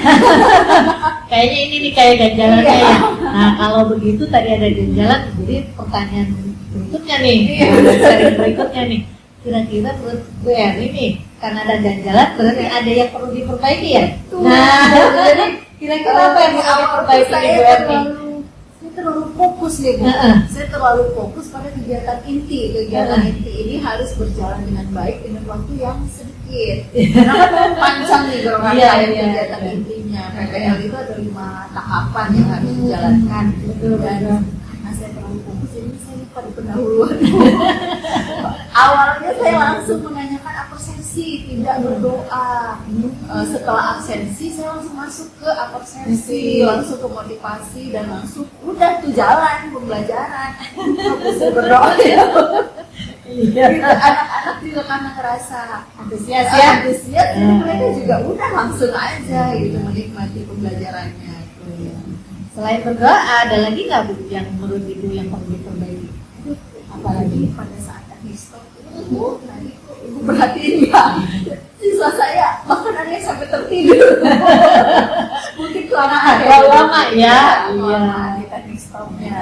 Kayaknya ini nih kayak ganjalannya ya. Nah kalau begitu tadi ada ganjalan, jadi pertanyaan berikutnya nih, seri berikutnya nih. Kira-kira menurut Bu Erni nih, karena ada ganjalan berarti ada yang perlu diperbaiki ya? Nah, jadi kira-kira apa yang perlu diperbaiki nih Bu Erni? Saya terlalu fokus ya Bu. Saya terlalu fokus pada kegiatan inti. Kegiatan inti ini harus berjalan dengan baik dengan waktu yang sedikit. Karena kan panjang nih kegiatan intinya. PPL itu ada 5 tahapan yang harus dijalankan. Dan karena saya terlalu fokus, jadi saya lupa di pendahuluan. Awalnya saya langsung menanyakan absensi, tidak berdoa. Setelah absensi saya langsung masuk ke absensi, langsung ke motivasi, dan langsung udah tuh jalan pembelajaran. Bisa berdoa ya. Iya. Anak-anak juga karena ngerasa antusias ya, mereka juga udah langsung aja gitu menikmati pembelajarannya. Selain berdoa, ada lagi nggak Bu yang menurut Ibu yang perlu diperbaiki? Apalagi pada saat stop itu tadi Ibu perhatiin ya, siswa saya bahkan ada yang sampai tertidur. Mungkin kelamaan terlalu lama ya. Iya, di teknik stopnya.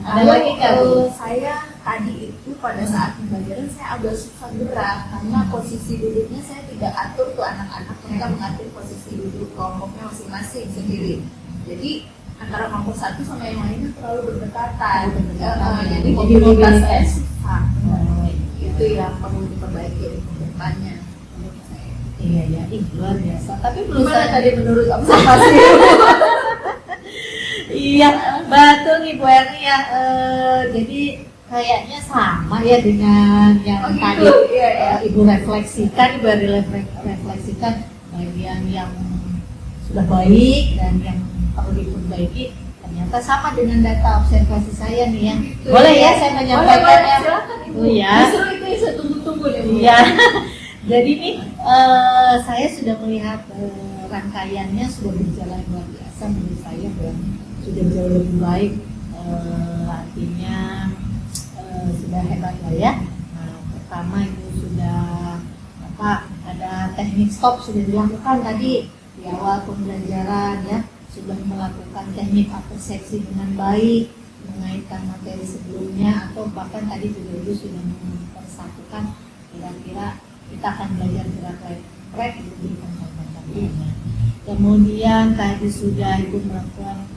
Ada lagi nggak Bu? Saya tadi itu pada saat pembelajaran saya agak susah gerak karena posisi duduknya saya tidak atur tuh anak-anak, mereka mengatur posisi duduk kelompoknya masing-masing sendiri. Jadi antara kelompok satu sama yang lainnya terlalu berdekatan. Jadi mobilitas saya susah. Itu yang perlu diperbaiki ke depannya menurut saya. Iya, luar biasa. Tapi Gimana tadi menurut observasi? Iya, betul nih Bu Erni ya. Jadi kayaknya sama ya dengan yang tadi Ibu refleksikan, Ibu refleksikan bagian yang sudah baik dan yang perlu diperbaiki. Ternyata sama dengan data observasi saya nih ya. Boleh ya saya menyampaikannya? Silakan Ibu. Iya. Justru itu yang saya tunggu-tunggu nih. Iya. Jadi nih saya sudah melihat rangkaiannya sudah berjalan luar biasa menurut saya, dan sudah jauh lebih baik. Artinya sudah hebat lah ya. Nah, pertama itu sudah ada teknik stop sudah dilakukan tadi di awal pembelajaran ya. Sudah melakukan teknik persepsi dengan baik, mengaitkan materi sebelumnya, atau bahkan tadi juga Ibu sudah mempersatukan kira-kira kita akan belajar gerak refleks itu diberikan contoh-contohnya. Kemudian tadi sudah Ibu melakukan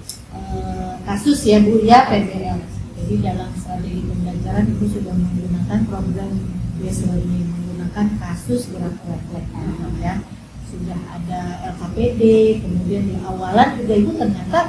kasus ya Bu ya, PBL. Jadi dalam strategi pembelajaran pembelajaran Ibu sudah menggunakan program base learning, menggunakan kasus gerak refleks ya. Sudah ada LKPD, kemudian di awalan juga Ibu ternyata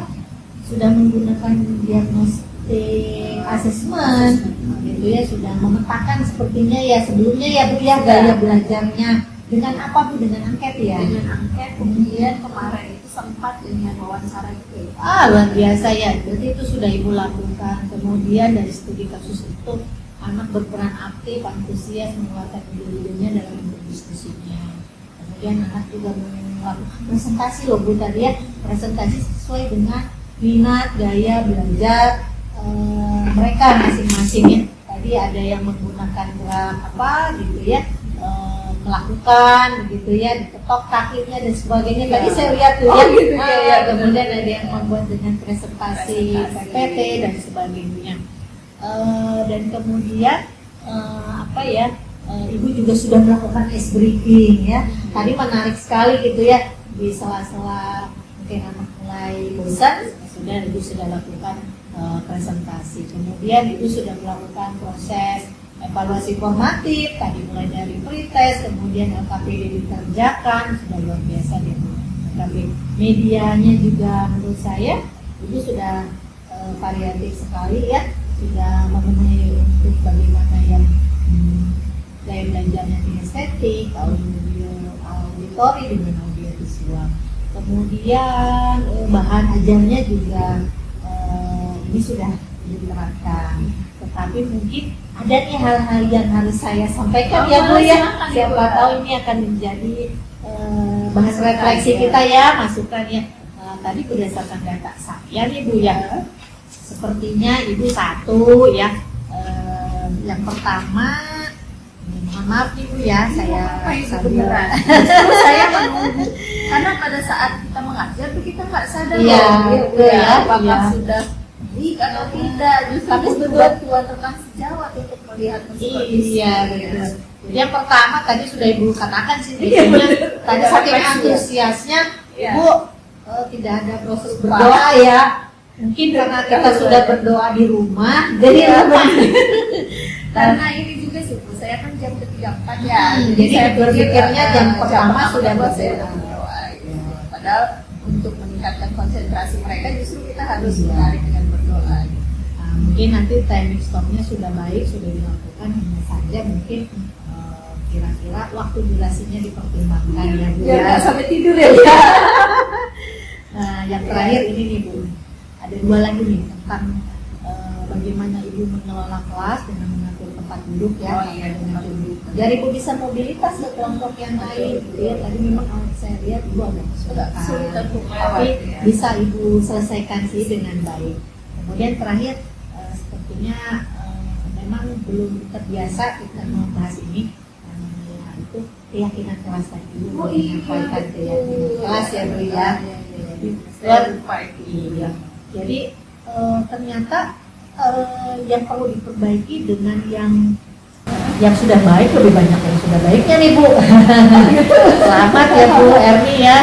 sudah menggunakan diagnostik assessment gitu ya, sudah memetakan sepertinya ya sebelumnya ya Bu ya gaya belajarnya dengan apa Bu, dengan angket ya? Dengan angket, kemudian kemarin itu sempat dengan wawancara itu. Luar biasa ya, berarti itu sudah Ibu lakukan. Kemudian dari studi kasus itu anak berperan aktif, antusias, mengeluarkan ide-idenya dalam berdiskusinya. Kemudian anak juga melakukan presentasi loh Bu tadi ya, presentasi sesuai dengan minat, gaya belajar mereka masing-masing ya. Tadi ada yang menggunakan gerak apa gitu ya, melakukan gitu ya, diketok kakinya dan sebagainya. Tadi saya lihat tuh ya, gitu ya. kemudian ada yang membuat dengan presentasi PPT dan sebagainya. Dan kemudian apa ya, Ibu juga sudah melakukan ice breaking ya. Tadi menarik sekali gitu ya, di sela-sela mungkin anak mulai bosan, Ibu sudah lakukan presentasi. Kemudian Ibu sudah melakukan proses evaluasi formatif, tadi mulai dari pretest, kemudian LKPD dikerjakan, sudah luar biasa deh. Tapi medianya juga menurut saya Ibu sudah variatif sekali ya, sudah memenuhi untuk bagaimana yang gaya belajarnya kinestetik, auditori dengan audio visual. Kemudian bahan ajarnya juga ini sudah diterapkan. Tetapi mungkin ada nih hal-hal yang harus saya sampaikan ya Bu ya. Siapa tahu ini akan menjadi bahan refleksi kita ya, masukannya. Tadi berdasarkan data saya nih Bu ya, sepertinya Ibu satu ya. Yang pertama, mohon maaf nih Bu ya, saya sambil Saya menunggu karena pada saat kita mengajar tuh kita nggak sadar apakah sudah baik atau tidak. Justru Tapi butuh bantuan rekan sejawat untuk melihat seperti betul. Yang pertama tadi sudah Ibu katakan sih, tadi saking antusiasnya Ibu tidak ada proses berdoa ya. Mungkin karena kita sudah berdoa di rumah, jadi karena ini juga sih Bu, saya kan jam ketiga 4 ya. Jadi saya berpikirnya jam pertama sudah berdoa. Padahal untuk meningkatkan konsentrasi mereka justru kita harus menarik dengan berdoa. Mungkin nanti timing stopnya sudah baik, sudah dilakukan, hanya saja mungkin kira-kira waktu durasinya dipertimbangkan ya Bu ya. Nggak sampai tidur ya. Nah, yang terakhir ini nih Bu, ada dua lagi nih tentang bagaimana Ibu mengelola kelas dengan mengatur tempat duduk ya. Tempat duduk. Biar Ibu bisa mobilitas ke kelompok yang lain gitu ya. Tadi memang saya lihat Ibu agak kesulitan, tapi bisa Ibu selesaikan sih dengan baik. Kemudian terakhir sepertinya memang belum terbiasa kita membahas ini, itu keyakinan kelas tadi Ibu menyampaikan keyakinan kelas ya Bu ya. Jadi ternyata yang perlu diperbaiki dengan yang sudah baik, lebih banyak yang sudah baiknya nih Bu. Selamat ya Bu Erni ya.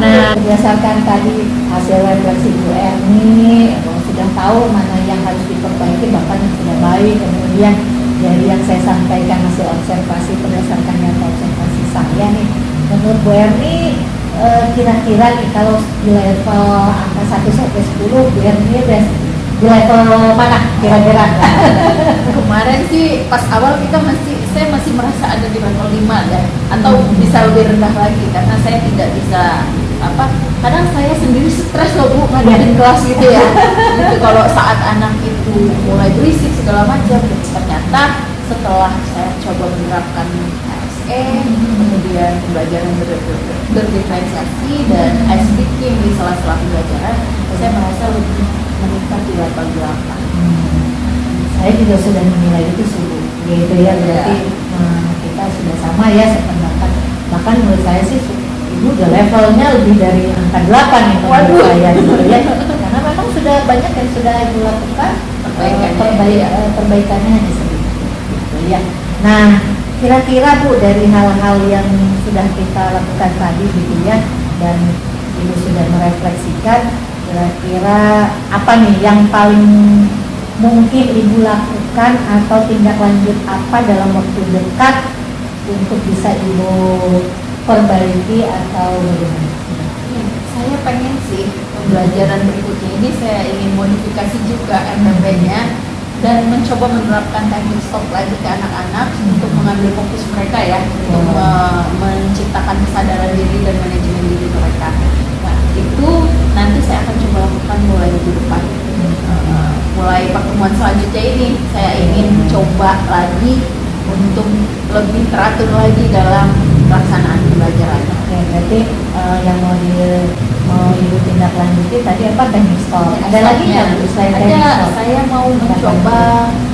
Nah, berdasarkan tadi hasil refleksi Bu Erni, sudah tahu mana yang harus diperbaiki, bahkan yang sudah baik. Kemudian dari yang saya sampaikan hasil observasi berdasarkan data observasi saya nih, menurut Bu Erni kira-kira nih kalau di level angka 1 sampai 10 Bu Erni udah di level mana kira-kira? Kemarin sih pas awal saya masih merasa ada di level 5 ya, atau bisa lebih rendah lagi karena saya tidak bisa kadang saya sendiri stres loh Bu ngadain kelas gitu ya. Gitu kalau saat anak itu mulai berisik segala macam, ternyata setelah saya coba menerapkan ASN, kemudian pembelajaran berdiferensiasi dan ice breaking di sela-sela pembelajaran, saya merasa lebih meningkat di level 8. Saya juga sudah menilai itu sudah gitu ya, berarti kita sudah sama ya sependapat. Bahkan menurut saya sih Ibu udah levelnya lebih dari angka 8 nih menurut saya gitu ya. Karena memang sudah banyak yang sudah Ibu lakukan, perbaikannya hanya sedikit gitu ya. Nah, kira-kira Bu dari hal-hal yang sudah kita lakukan tadi gitu ya, dan Ibu sudah merefleksikan, kira-kira apa nih yang paling mungkin Ibu lakukan masukan atau tindak lanjut apa dalam waktu dekat untuk bisa Ibu perbaiki atau bagaimana? Saya pengen sih pembelajaran berikutnya ini saya ingin modifikasi juga MPP-nya dan mencoba menerapkan timing stop lagi ke anak-anak untuk mengambil fokus mereka ya, untuk menciptakan kesadaran diri dan manajemen diri mereka. Nah, itu nanti saya akan coba lakukan mulai minggu depan. Mulai pertemuan selanjutnya ini saya ingin coba lagi untuk lebih teratur lagi dalam pelaksanaan pembelajaran. Oke, berarti yang mau Ibu tindak lanjuti tadi apa, timing stop? Ada lagi nggak Bu selain timing Ada, stop? saya mau mencoba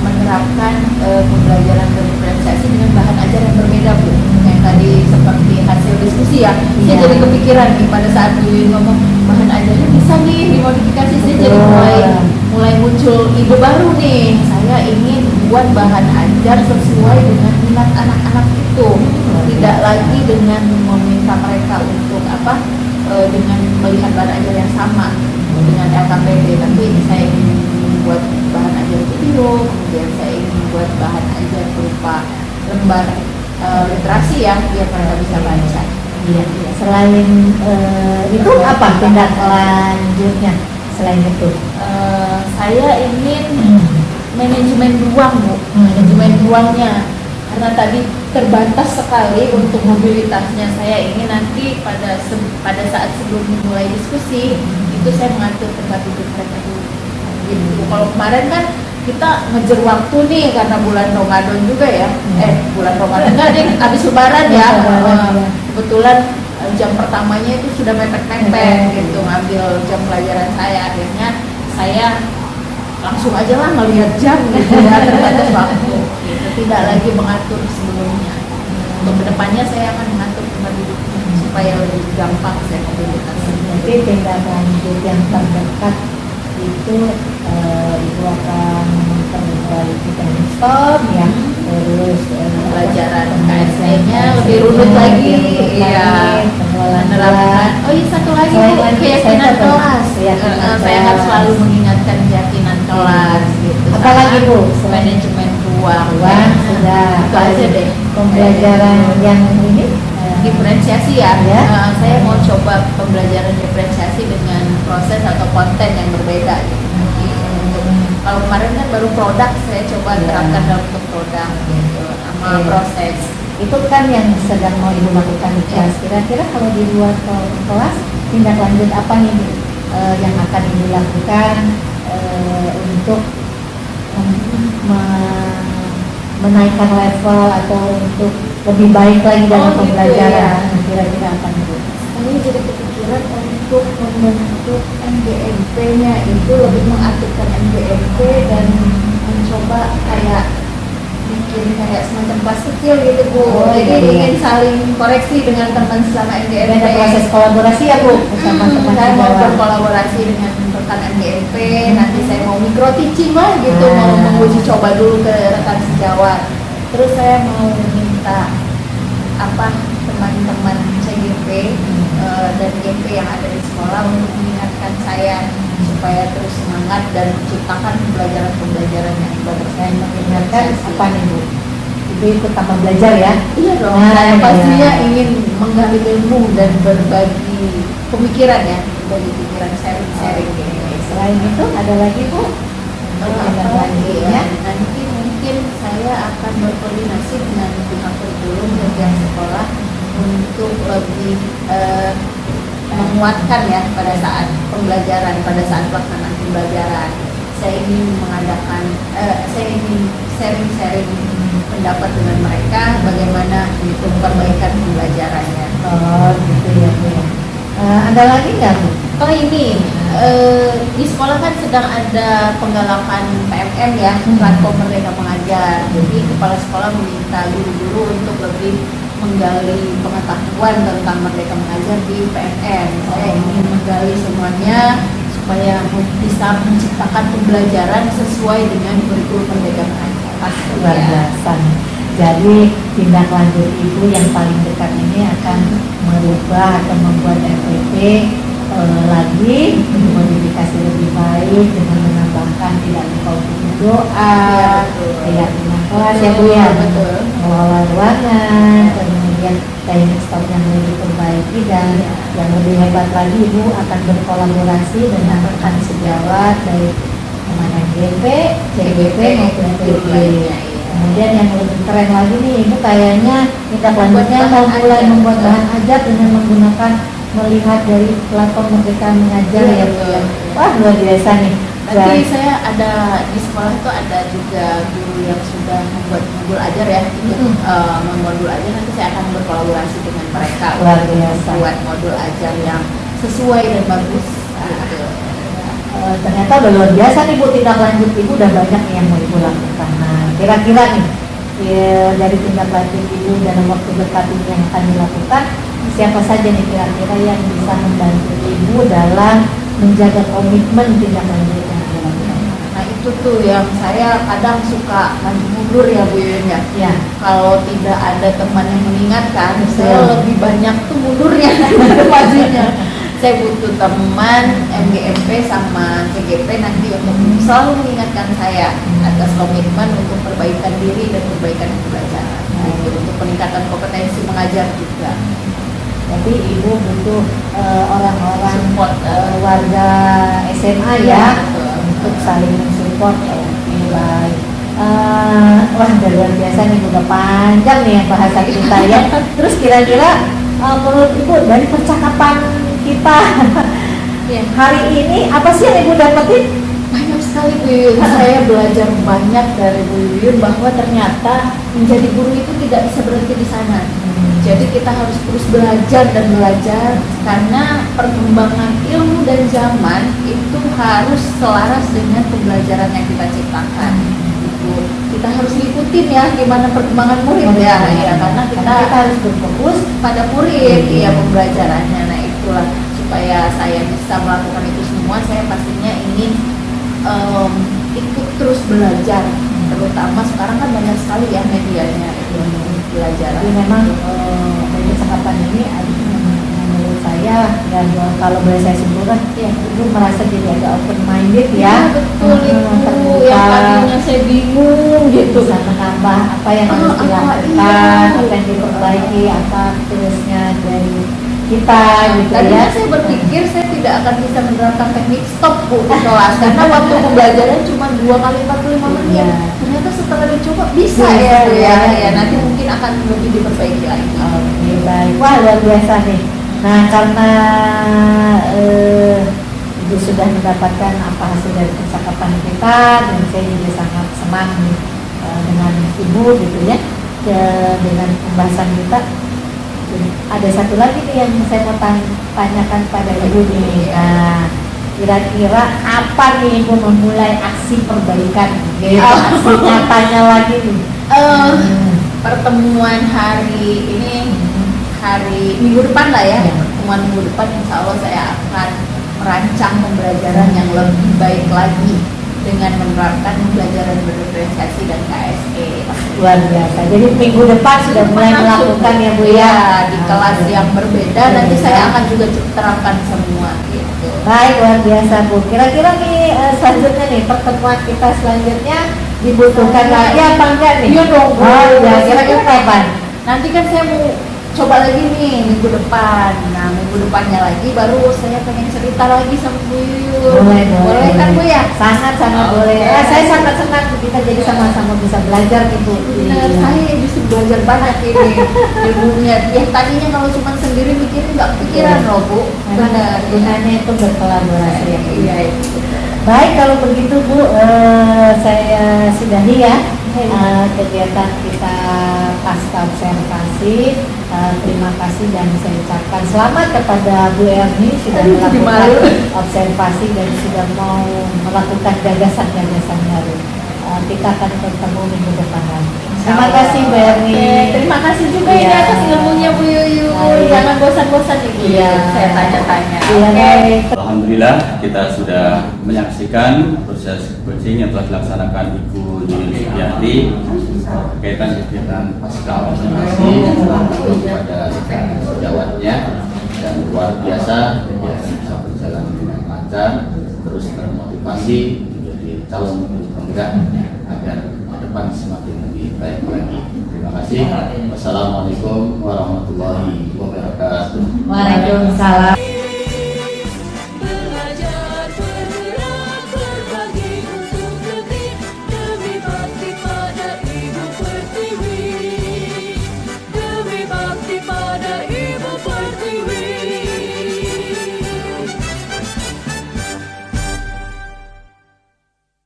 menerapkan pembelajaran diferensiasi dengan bahan ajar yang berbeda Bu. Yang tadi seperti hasil diskusi ya, saya Iya. jadi kepikiran nih pada saat Bu Yuyun ngomong bahan ajarnya bisa nih dimodifikasi, saya jadi mulai muncul ide baru nih. Saya ingin buat bahan ajar sesuai dengan minat anak-anak itu, tidak lagi dengan meminta mereka untuk dengan melihat bahan ajar yang sama dengan LKPD, tapi saya ingin membuat bahan ajar video, kemudian saya ingin membuat bahan ajar berupa lembar literasi ya, biar mereka bisa baca. Iya. Selain itu apa tindak lanjutnya? Selain itu? Saya ingin manajemen ruang Bu, manajemen ruangnya, karena tadi terbatas sekali untuk mobilitasnya. Saya ingin nanti pada saat sebelum mulai diskusi itu saya mengatur tempat duduk mereka dulu. Gitu. Kalau kemarin kan kita ngejar waktu nih karena bulan Ramadan juga ya. Bulan Ramadan enggak deh, habis Lebaran ya. Kebetulan jam pertamanya itu sudah mepet-mepet gitu, ngambil jam pelajaran saya. Akhirnya saya langsung aja lah ngelihat jam gitu ya, terbatas waktu gitu. Tidak lagi mengatur sebelumnya. Untuk kedepannya saya akan mengatur tempat duduk supaya lebih gampang saya mobilitas. Jadi tindak lanjut yang terdekat itu Ibu akan memperbaiki timing stop ya, terus Pelajaran KSE-nya lebih runut lagi, iya, menerapkan. Oh iya, satu lagi Bu, keyakinan kelas. Saya akan selalu mengingatkan keyakinan kelas gitu. Apalagi Bu? Manajemen ruang. Sudah. Itu aja deh. Pembelajaran yang ini Diferensiasi ya. Ya. Saya mau coba pembelajaran diferensiasi dengan proses atau konten yang berbeda gitu. Kalau kemarin kan baru produk, saya coba terapkan dalam bentuk produk gitu, sama proses. itu kan yang sedang mau Ibu lakukan di kelas. Kira-kira kalau di luar kelas tindak lanjut apa nih yang akan Ibu lakukan untuk menaikkan level atau untuk lebih baik lagi dalam pembelajaran? Kira-kira apa nih Bu? Saya jadi kepikiran untuk membentuk MGMP-nya itu lebih mengaktifkan MGMP dan mencoba kayak bikin kayak semacam kelas kecil gitu Bu. Jadi ingin saling koreksi dengan teman sesama MGMP. Ada proses kolaborasi ya Bu bersama teman Saya mau sejawat. berkolaborasi dengan rekan MGMP. Nanti saya mau micro teaching lah gitu, mau menguji coba dulu ke rekan sejawat. Terus saya mau minta teman-teman CGP dan GP yang ada di sekolah untuk mengingatkan saya supaya terus semangat dan menciptakan pembelajaran yang ibadah saya Mengingatkan apa nih Bu? Ibu ikut tambah belajar ya? Iya dong, Nah, saya pastinya iya. ingin menggali ilmu dan berbagi pemikiran ya, berbagi pikiran sharing gitu. Selain itu ada lagi Bu? Tindak lanjutnya? Nanti mungkin saya akan berkoordinasi dengan pihak kurikulum dan pihak sekolah untuk lebih menguatkan ya pada saat pembelajaran, pada saat pelaksanaan pembelajaran. Saya ingin mengadakan, saya ingin sharing pendapat dengan mereka bagaimana untuk perbaikan pembelajarannya. Oh gitu ya Bu. Ada lagi nggak Bu? Oh ini di sekolah kan sedang ada penggalakan PMM ya, platform Merdeka Mengajar. Jadi kepala sekolah meminta guru-guru untuk lebih menggali pengetahuan tentang Merdeka Mengajar di PMM. Saya ingin menggali semuanya supaya bisa menciptakan pembelajaran sesuai dengan kurikulum Merdeka Mengajar. Luar biasa. Jadi tindak lanjut Ibu yang paling dekat ini akan merubah atau membuat MPP lagi modifikasi lebih baik dengan menambahkan tidak lupa untuk berdoa, kayak dengan kelas ya Bu ya, Betul. mengelola ruangan, kemudian teknik stoknya mulai diperbaiki, dan yang lebih hebat lagi Ibu akan berkolaborasi dengan rekan sejawat dari Komandan GP, CGP maupun TG. Kemudian yang lebih keren lagi nih Ibu kayaknya tindak lanjutnya mau mulai membuat bahan ajar dengan menggunakan melihat dari platform Merdeka Mengajar ya Bu ya. Wah luar biasa nih. Nanti saya ada di sekolah itu ada juga guru yang sudah membuat modul ajar ya, modul ajar nanti saya akan berkolaborasi dengan mereka Luar biasa. buat modul ajar yang sesuai dan bagus. Gitu. Ternyata udah luar biasa nih Bu, tindak lanjut Ibu udah banyak nih yang mau Ibu lakukan. Nah kira-kira nih dari tindak lanjut Ibu dalam waktu dekat ini yang akan dilakukan, siapa saja nih kira-kira yang bisa membantu Ibu dalam menjaga komitmen tindak lanjut yang dilakukan? Nah itu tuh yang saya kadang suka maju mundur ya Bu Yuyun ya. Ya. Kalau tidak ada teman yang mengingatkan, Betul. saya lebih banyak tuh mundurnya daripada majunya. Saya butuh teman MGMP sama CGP nanti untuk selalu mengingatkan saya atas komitmen untuk perbaikan diri dan perbaikan pembelajaran. Untuk peningkatan kompetensi mengajar juga. Tapi Ibu butuh orang-orang Support, warga SMA ya, betul. untuk saling mensupport. Oke, baik. Wah udah luar biasa nih, udah panjang nih yang bahasa kita ya. Terus kira-kira menurut Ibu dari percakapan kita hari ini apa sih yang Ibu dapetin? Banyak sekali Bu Yuyun, saya belajar banyak dari Bu Yuyun bahwa ternyata menjadi guru itu tidak bisa berhenti di sana. Jadi kita harus terus belajar dan belajar karena perkembangan ilmu dan zaman itu harus selaras dengan pembelajaran yang kita ciptakan. Gitu. Kita harus ngikutin ya gimana perkembangan murid ya, karena kita harus berfokus pada murid ya pembelajarannya. Nah itulah supaya saya bisa melakukan itu semua, saya pastinya ingin ikut terus belajar, terutama sekarang kan banyak sekali ya medianya itu belajar. Jadi memang dari percakapan ini menurut saya, dan kalau boleh saya simpulkan ya, Ibu merasa jadi agak open minded ya. Betul itu yang tadinya saya bingung gitu. Bisa menambah apa yang harus dilakukan, apa yang diperbaiki, apa terusnya dari kita gitu Tadinya ya. saya berpikir saya tidak akan bisa menerapkan teknik stop Bu di kelas karena waktu pembelajaran cuma 2 kali 45 menit. Iya. Ternyata setelah dicoba bisa Bisa, ya Bu ya. ya. Ya nanti mungkin akan lebih diperbaiki lagi. Oke baik, wah luar biasa nih. Nah karena Ibu sudah mendapatkan apa hasil dari percakapan kita, dan saya juga sangat senang nih dengan Ibu gitu ya, dengan pembahasan kita. Jadi, ada satu lagi nih yang saya mau tanyakan pada Ibu nih. Nah, kira-kira kapan nih Ibu memulai aksi perbaikan? Gitu, aksi nyatanya lagi nih. Pertemuan hari ini, hari minggu depan lah ya. Pertemuan minggu depan insya Allah saya akan merancang pembelajaran yang lebih baik lagi dengan menerapkan pembelajaran berdiferensiasi dan KSE. Luar biasa. Jadi minggu depan sudah mulai melakukan ya Bu ya. Di kelas yang berbeda nanti saya akan juga terapkan semua gitu. Baik, luar biasa Bu. Kira-kira nih selanjutnya nih pertemuan kita selanjutnya dibutuhkan lagi apa enggak nih? Iya dong Bu. Oh ya, kira-kira kapan? Nanti kan saya mau coba lagi nih minggu depan. Nah minggu depannya lagi baru saya pengen cerita lagi sama Bu Yuyun. Boleh kan Bu ya? Sangat-sangat boleh. Saya sangat senang kita jadi sama-sama bisa belajar nih Bu. Benar, saya bisa belajar banyak ini ilmunya. Ya tadinya kalau cuma sendiri mikirin nggak kepikiran loh Bu. Benar, gunanya itu berkolaborasi ya Bu. Iya. Baik, kalau begitu Bu, saya sudahi ya kegiatan kita pasca observasi. Terima kasih dan saya ucapkan selamat kepada Bu Erni sudah melakukan observasi dan sudah mau melakukan gagasan-gagasan baru. Kita akan bertemu minggu depan lagi. Terima kasih Bu Erni. Terima kasih juga ini Iya. atas ilmunya Bu Yuyun. Baik. Jangan bosan-bosan nih Bu Iya. Yuyun. Saya tanya-tanya. Iya, baik. Alhamdulillah kita sudah menyaksikan proses coaching yang telah dilaksanakan Ibu Yuyun Sugiarti berkaitan kegiatan pasca observasi yang telah dilakukan kepada sejawatnya, dan luar biasa kegiatan bisa berjalan dengan lancar, terus termotivasi menjadi calon guru penggerak agar ke depan depan semakin lebih baik lagi. Terima kasih. Wassalamualaikum warahmatullahi wabarakatuh. Waalaikumsalam.